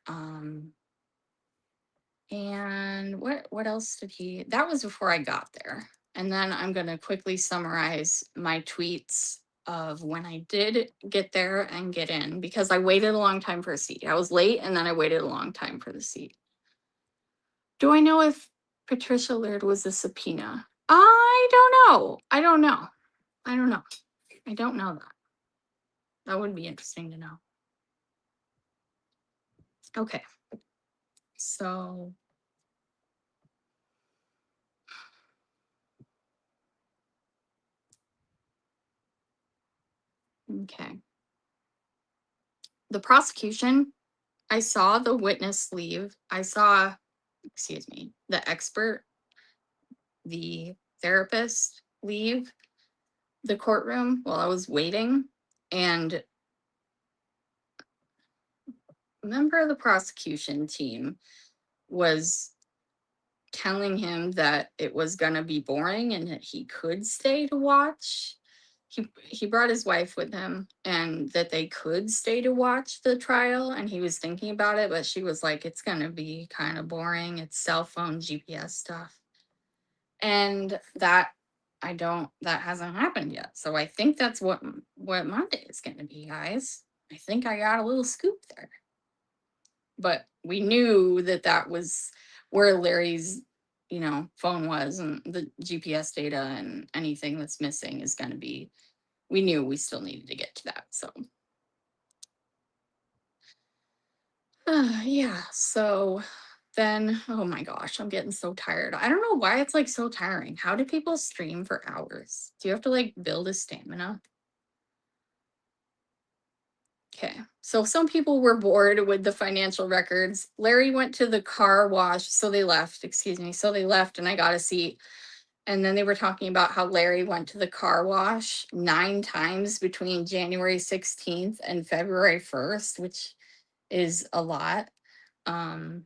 Speaker 1: And what else did he? That was before I got there. And then I'm going to quickly summarize my tweets of when I did get there and get in, because I waited a long time for a seat. I was late and then I waited a long time for the seat. Do I know if Patricia Laird was a subpoena? I don't know. I don't know that. That would be interesting to know. Okay. So okay. The prosecution, I saw the witness leave. I saw, the expert, the therapist leave the courtroom while I was waiting. And a member of the prosecution team was telling him that it was going to be boring and that he could stay to watch. He brought his wife with him, and that they could stay to watch the trial, and he was thinking about it, but she was like, it's going to be kind of boring. It's cell phone GPS stuff. And that hasn't happened yet. So I think that's what Monday is going to be, guys. I think I got a little scoop there. But we knew that was where Larry's phone was, and the GPS data and anything that's missing is going to be, we knew we still needed to get to that. So yeah, so then, oh my gosh, I'm getting so tired. I don't know why it's like so tiring. How do people stream for hours? Do you have to like build a stamina? Okay, so some people were bored with the financial records. Larry went to the car wash, so they left, and I got a seat. And then they were talking about how Larry went to the car wash 9 times between January 16th and February 1st, which is a lot. Um,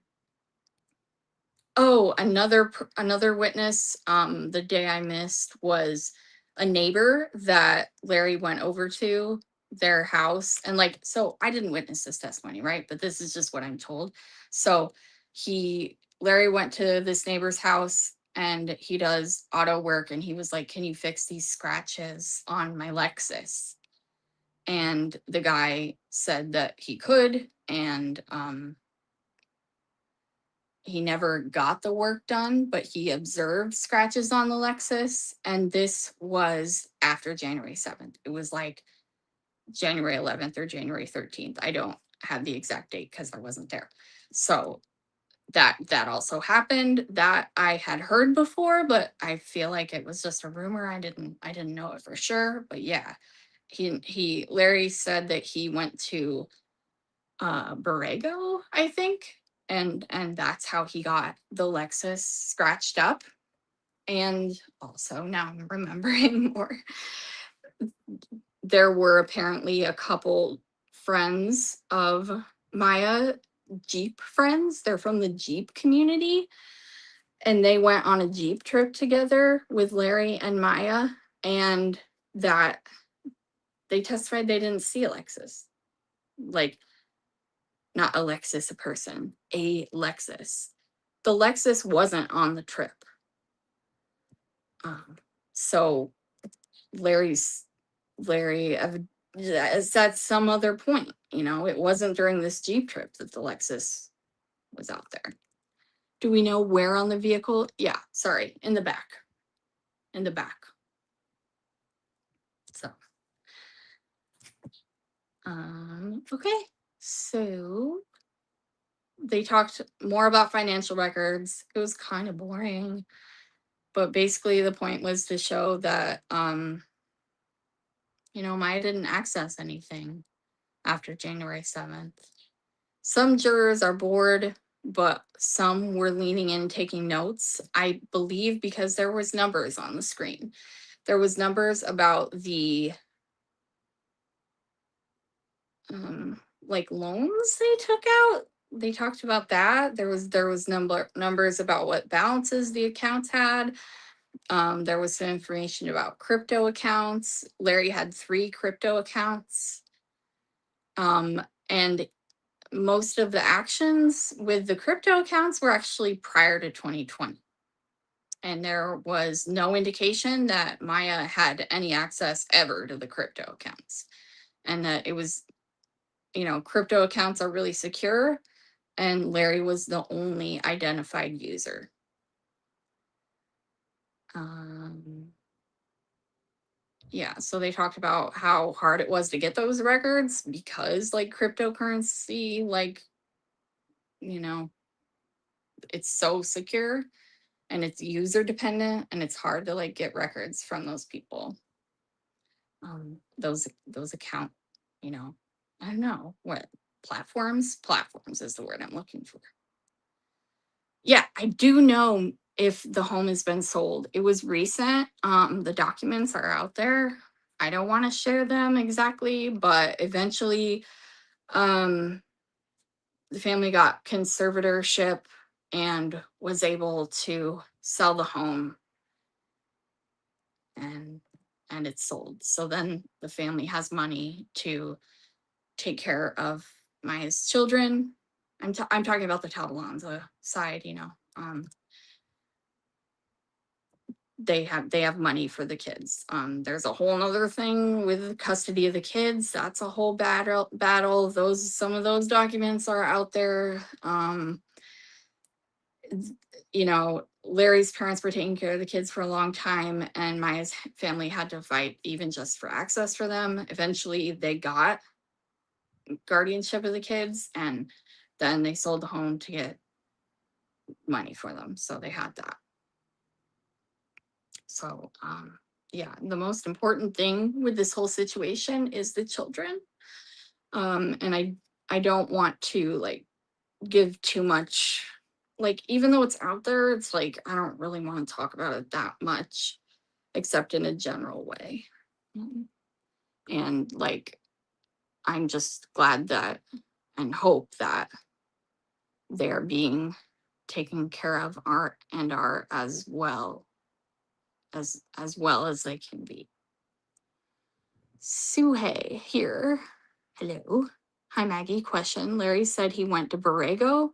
Speaker 1: oh, another witness, the day I missed was a neighbor that Larry went over to their house. And like, so I didn't witness this testimony, right? But this is just what I'm told. So Larry went to this neighbor's house and he does auto work, and he was like, "Can you fix these scratches on my Lexus?" And the guy said that he could, and he never got the work done, but he observed scratches on the Lexus. And this was after January 7th. It was like January 11th or January 13th. I don't have the exact date because I wasn't there. So that also happened, that I had heard before, but I feel like it was just a rumor. I didn't know it for sure. But yeah, Larry said that he went to Borrego, I think, and that's how he got the Lexus scratched up. And also, now I'm remembering more, there were apparently a couple friends of Maya, Jeep friends. They're from the Jeep community, and they went on a Jeep trip together with Larry and Maya, and that they testified they didn't see Alexis. Like, not Alexis, a person, a Lexus. The Lexus wasn't on the trip. So Larry's Larry is at some other point, it wasn't during this Jeep trip that the Lexus was out there. Do we know where on the vehicle? Yeah, sorry, in the back. In the back. So, okay. So they talked more about financial records. It was kind of boring, but basically the point was to show that Maya didn't access anything after January 7th. Some jurors are bored, but some were leaning in, taking notes, I believe, because there was numbers on the screen. There was numbers about the like loans they took out. They talked about that. There was numbers about what balances the accounts had. There was some information about crypto accounts. Larry had 3 crypto accounts. And most of the actions with the crypto accounts were actually prior to 2020. And there was no indication that Maya had any access ever to the crypto accounts. And that it was, crypto accounts are really secure. And Larry was the only identified user. Yeah, so they talked about how hard it was to get those records because, like, cryptocurrency, like, it's so secure and it's user dependent, and it's hard to like get records from those people. Those account, I don't know what platforms is the word I'm looking for. Yeah, I do know if the home has been sold. It was recent. The documents are out there. I don't want to share them exactly, but eventually, the family got conservatorship and was able to sell the home, and it's sold. So then the family has money to take care of Maya's children. I'm talking about the Tabalanza side, they have money for the kids. There's a whole nother thing with custody of the kids. That's a whole battle. Some of those documents are out there. Larry's parents were taking care of the kids for a long time, and Maya's family had to fight even just for access for them. Eventually, they got guardianship of the kids, and then they sold the home to get money for them. So they had that. So, yeah, the most important thing with this whole situation is the children. And I don't want to like give too much like, even though it's out there, it's like I don't really want to talk about it that much, except in a general way. Mm. And like, I'm just glad that and hope that they're being taken care of are as well as they can be. Suhei here. Hello. Hi, Maggie. Question. Larry said he went to Borrego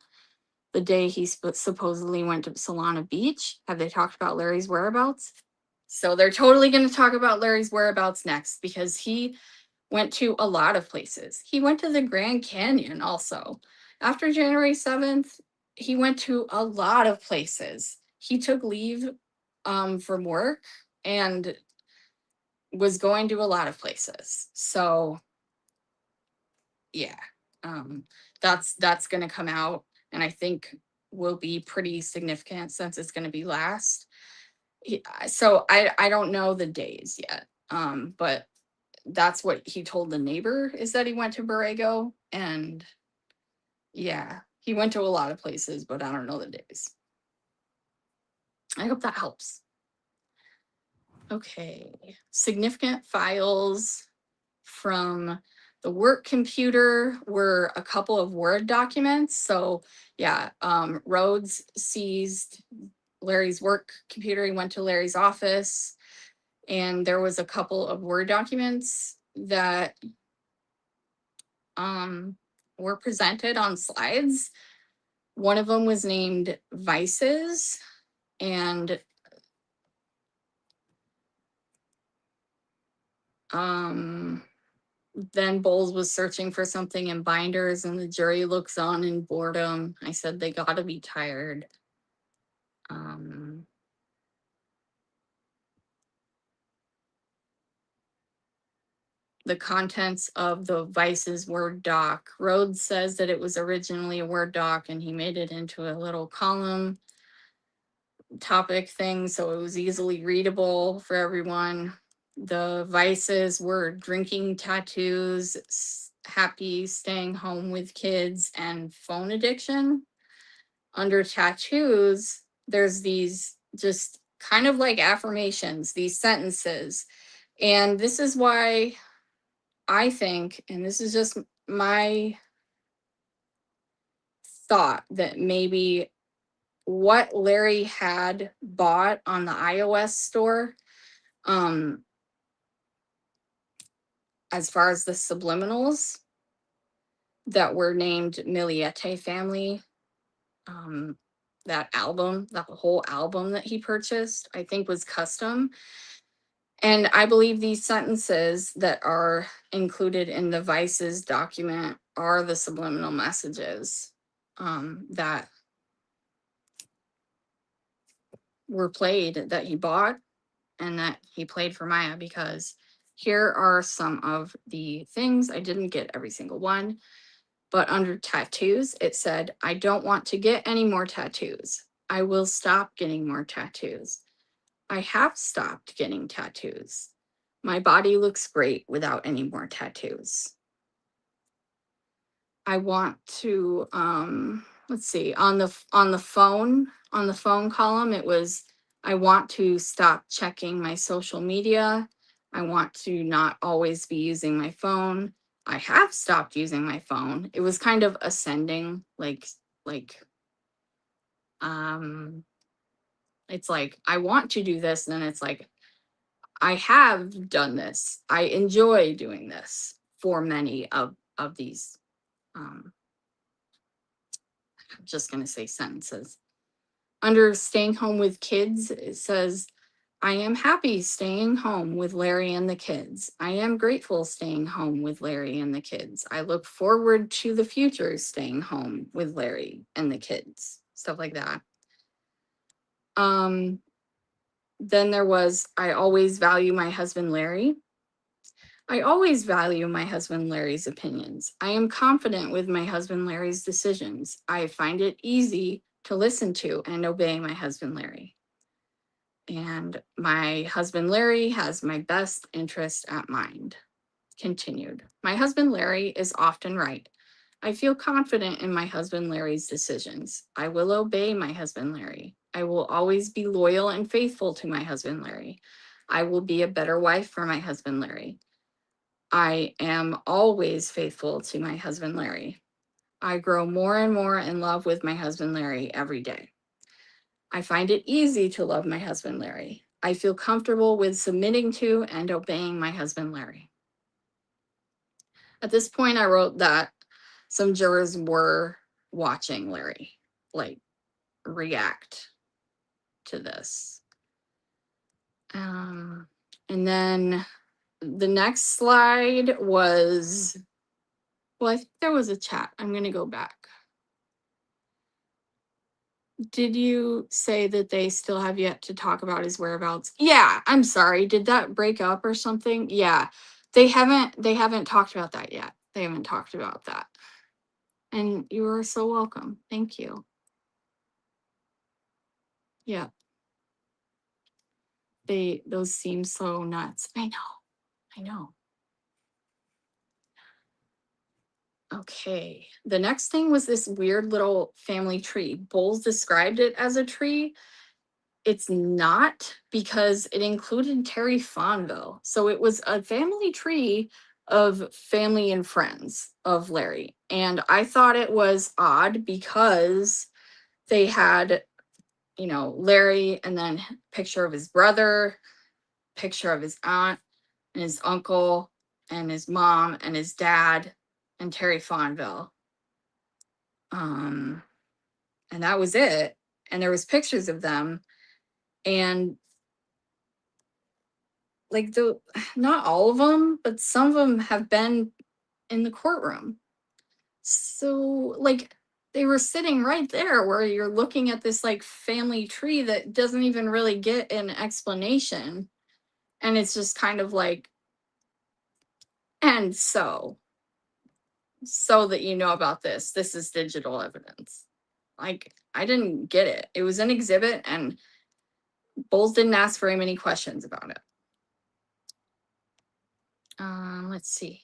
Speaker 1: the day he supposedly went to Solana Beach. Have they talked about Larry's whereabouts? So they're totally going to talk about Larry's whereabouts next, because he went to a lot of places. He went to the Grand Canyon also. After January 7th, he went to a lot of places. He took leave from work and was going to a lot of places. So yeah, that's going to come out, and I think will be pretty significant since it's going to be last. So I don't know the days yet, but that's what he told the neighbor, is that he went to Borrego, and yeah, he went to a lot of places, but I don't know the days. I hope that helps. Okay, significant files from the work computer were a couple of Word documents. So yeah, Rhodes seized Larry's work computer. He went to Larry's office, and there was a couple of Word documents that were presented on slides. One of them was named Vices, and then Bowles was searching for something in binders, and the jury looks on in boredom. I said they gotta be tired. The contents of the Vices Word doc. Rhodes says that it was originally a Word doc, and he made it into a little column topic thing, so it was easily readable for everyone. The vices were drinking, tattoos, happy, staying home with kids, and phone addiction. Under tattoos, there's these just kind of like affirmations, these sentences. And this is why I think, and this is just my thought, that maybe what Larry had bought on the iOS store, as far as the subliminals that were named Millete family, that whole album that he purchased, I think was custom. And I believe these sentences that are included in the Vices document are the subliminal messages that were played, that he bought and that he played for Maya, because here are some of the things. I didn't get every single one, but under tattoos, it said, I don't want to get any more tattoos. I will stop getting more tattoos. I have stopped getting tattoos. My body looks great without any more tattoos. I want to, let's see, on the phone column, it was, I want to stop checking my social media. I want to not always be using my phone. I have stopped using my phone. It was kind of ascending, like, it's like, I want to do this, and then it's like, I have done this. I enjoy doing this for many of these, I'm just going to say sentences. Under staying home with kids, it says, I am happy staying home with Larry and the kids. I am grateful staying home with Larry and the kids. I look forward to the future staying home with Larry and the kids. Stuff like that. Then there was, I always value my husband Larry. I always value my husband Larry's opinions. I am confident with my husband Larry's decisions. I find it easy to listen to and obey my husband Larry. And my husband Larry has my best interest at mind. Continued. My husband Larry is often right. I feel confident in my husband Larry's decisions. I will obey my husband Larry. I will always be loyal and faithful to my husband Larry. I will be a better wife for my husband Larry. I am always faithful to my husband Larry. I grow more and more in love with my husband Larry every day. I find it easy to love my husband Larry. I feel comfortable with submitting to and obeying my husband Larry. At this point, I wrote that some jurors were watching Larry, like, react to this. And then the next slide was, well, I think there was a chat. I'm going to go back. Did you say that they still have yet to talk about his whereabouts? Yeah, I'm sorry. Did that break up or something? Yeah. They haven't talked about that yet. They haven't talked about that. And you are so welcome. Thank you. Yeah. Those seem so nuts. I know. Okay. The next thing was this weird little family tree. Bowles described it as a tree. It's not, because it included Terry Fonville. So it was a family tree of family and friends of Larry. And I thought it was odd because they had, Larry, and then picture of his brother, picture of his aunt and his uncle and his mom and his dad and Terry Fonville. And that was it. And there was pictures of them. And like not all of them, but some of them have been in the courtroom. So like they were sitting right there where you're looking at this like family tree that doesn't even really get an explanation. And it's just kind of like, and so that you know about this is digital evidence. Like, I didn't get it. It was an exhibit, and Bowles didn't ask very many questions about it. Let's see.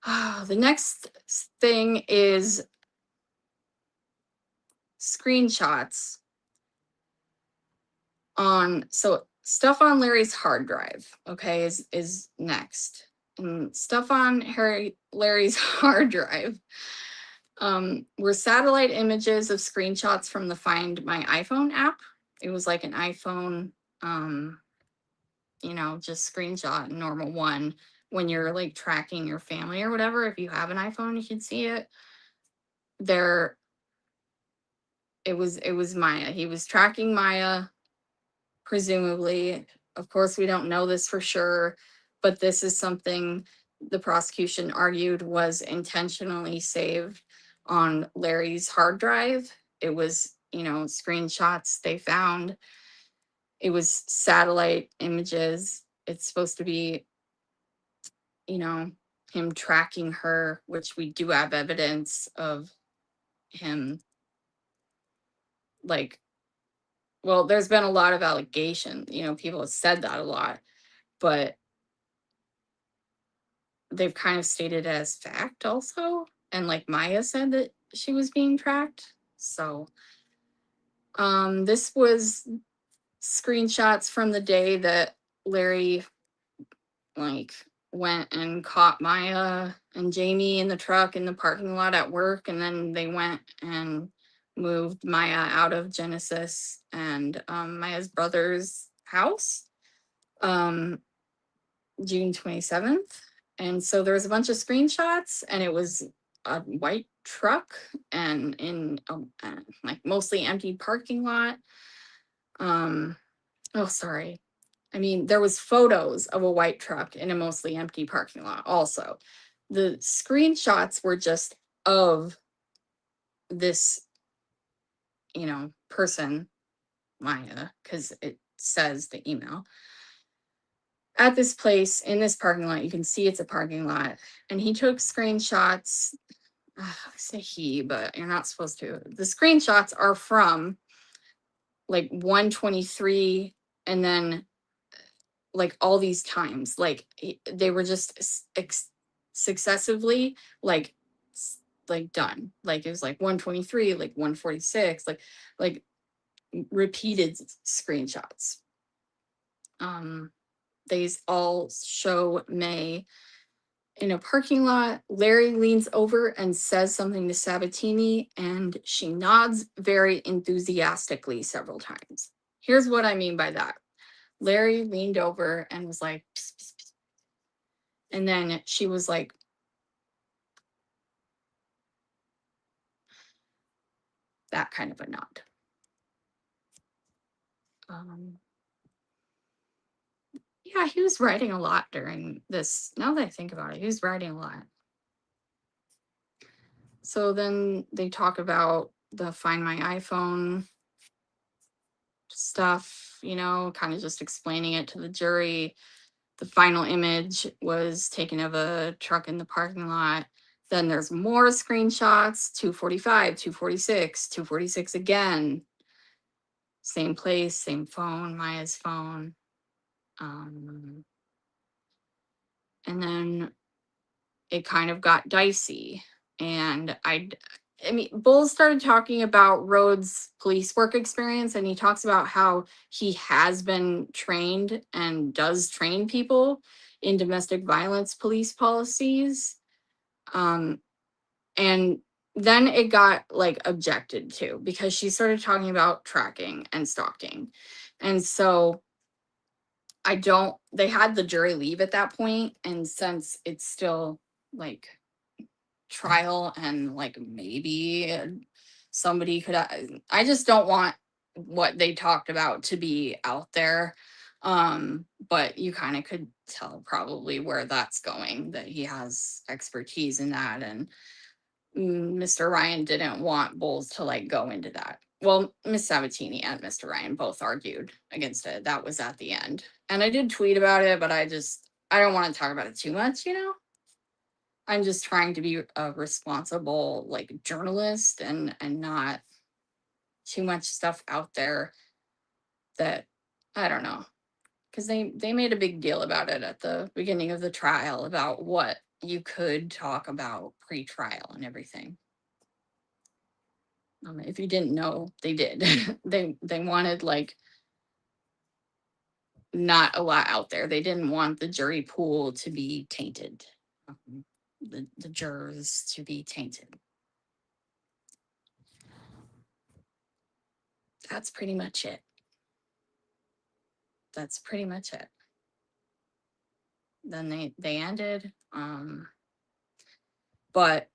Speaker 1: The next thing is screenshots so stuff on Larry's hard drive, okay, is next. And stuff on Larry's hard drive were satellite images of screenshots from the Find My iPhone app. It was like an iPhone, just screenshot, normal one, when you're like tracking your family or whatever. If you have an iPhone, you can see it. It was Maya. He was tracking Maya, presumably. Of course, we don't know this for sure, but this is something the prosecution argued was intentionally saved on Larry's hard drive. It was, screenshots they found. It was satellite images. It's supposed to be, him tracking her, which we do have evidence of him. Like, well, there's been a lot of allegation, people have said that a lot, but they've kind of stated it as fact also. And like Maya said that she was being tracked. So this was screenshots from the day that Larry like went and caught Maya and Jamie in the truck in the parking lot at work, and then they went and moved Maya out of Genesis and Maya's brother's house June 27th. And so there was a bunch of screenshots, and it was a white truck and in like mostly empty parking lot. Oh, sorry. I mean, there was photos of a white truck in a mostly empty parking lot also. The screenshots were just of this, person, Maya, because it says the email. At this place in this parking lot, you can see it's a parking lot. And he took screenshots. I say he, but you're not supposed to. The screenshots are from like 123 and then like all these times, like they were just successively like like done. Like it was like 123, like 146, like repeated screenshots. These all show May in a parking lot. Larry leans over and says something to Sabatini, and she nods very enthusiastically several times. Here's what I mean by that. Larry leaned over and was like, psst, psst, psst. And then she was like, that kind of a nod. Yeah, he was writing a lot during this. Now that I think about it, he was writing a lot. So then they talk about the Find My iPhone stuff, kind of just explaining it to the jury. The final image was taken of a truck in the parking lot. Then there's more screenshots, 245, 246, 246 again. Same place, same phone, Maya's phone. And then it kind of got dicey. And I mean, Bull started talking about Rhodes' police work experience, and he talks about how he has been trained and does train people in domestic violence police policies. And then it got like objected to because she started talking about tracking and stalking. And so they had the jury leave at that point, and since it's still like trial and like maybe somebody could, I just don't want what they talked about to be out there. But you kind of could tell probably where that's going, that he has expertise in that. And Mr. Ryan didn't want Bowles to like go into that. Well, Miss Sabatini and Mr. Ryan both argued against it. That was at the end. And I did tweet about it, but I don't want to talk about it too much. I'm just trying to be a responsible like journalist and not too much stuff out there that I don't know. Because they made a big deal about it at the beginning of the trial about what you could talk about pre-trial and everything. If you didn't know, they did. they wanted like not a lot out there. They didn't want the jury pool to be tainted. The jurors to be tainted. That's pretty much it. Then they ended. But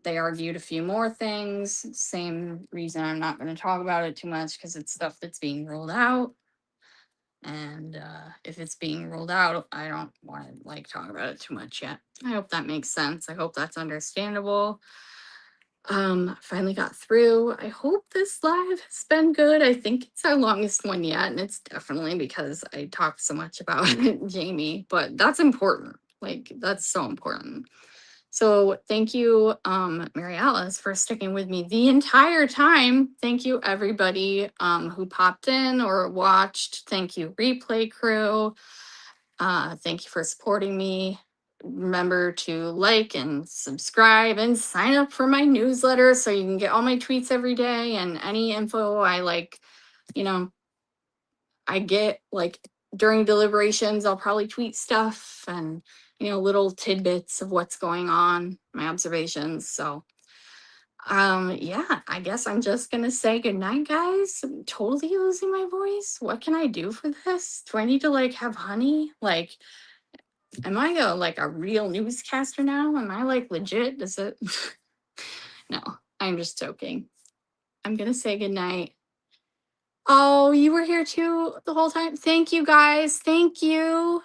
Speaker 1: they argued a few more things. Same reason I'm not going to talk about it too much, because it's stuff that's being rolled out. And if it's being rolled out, I don't want to like talk about it too much yet. I hope that makes sense. I hope that's understandable. Finally got through. I hope this live has been good. I think it's our longest one yet, and it's definitely because I talked so much about Jamie, but that's important. Like, that's so important. So thank you, Mary Alice, for sticking with me the entire time. Thank you, everybody who popped in or watched. Thank you, replay crew. Thank you for supporting me. Remember to like and subscribe and sign up for my newsletter so you can get all my tweets every day and any info I get like during deliberations. I'll probably tweet stuff and little tidbits of what's going on, my observations. So yeah, I guess I'm just gonna say goodnight, guys. I'm totally losing my voice. What can I do for this? Do I need to like have honey? Like, am I a real newscaster now? Am I like legit? Does it? No, I'm just joking. I'm gonna say goodnight. Oh, you were here too the whole time? Thank you, guys. Thank you.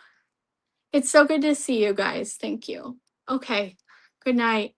Speaker 1: It's so good to see you guys. Thank you. Okay. Good night.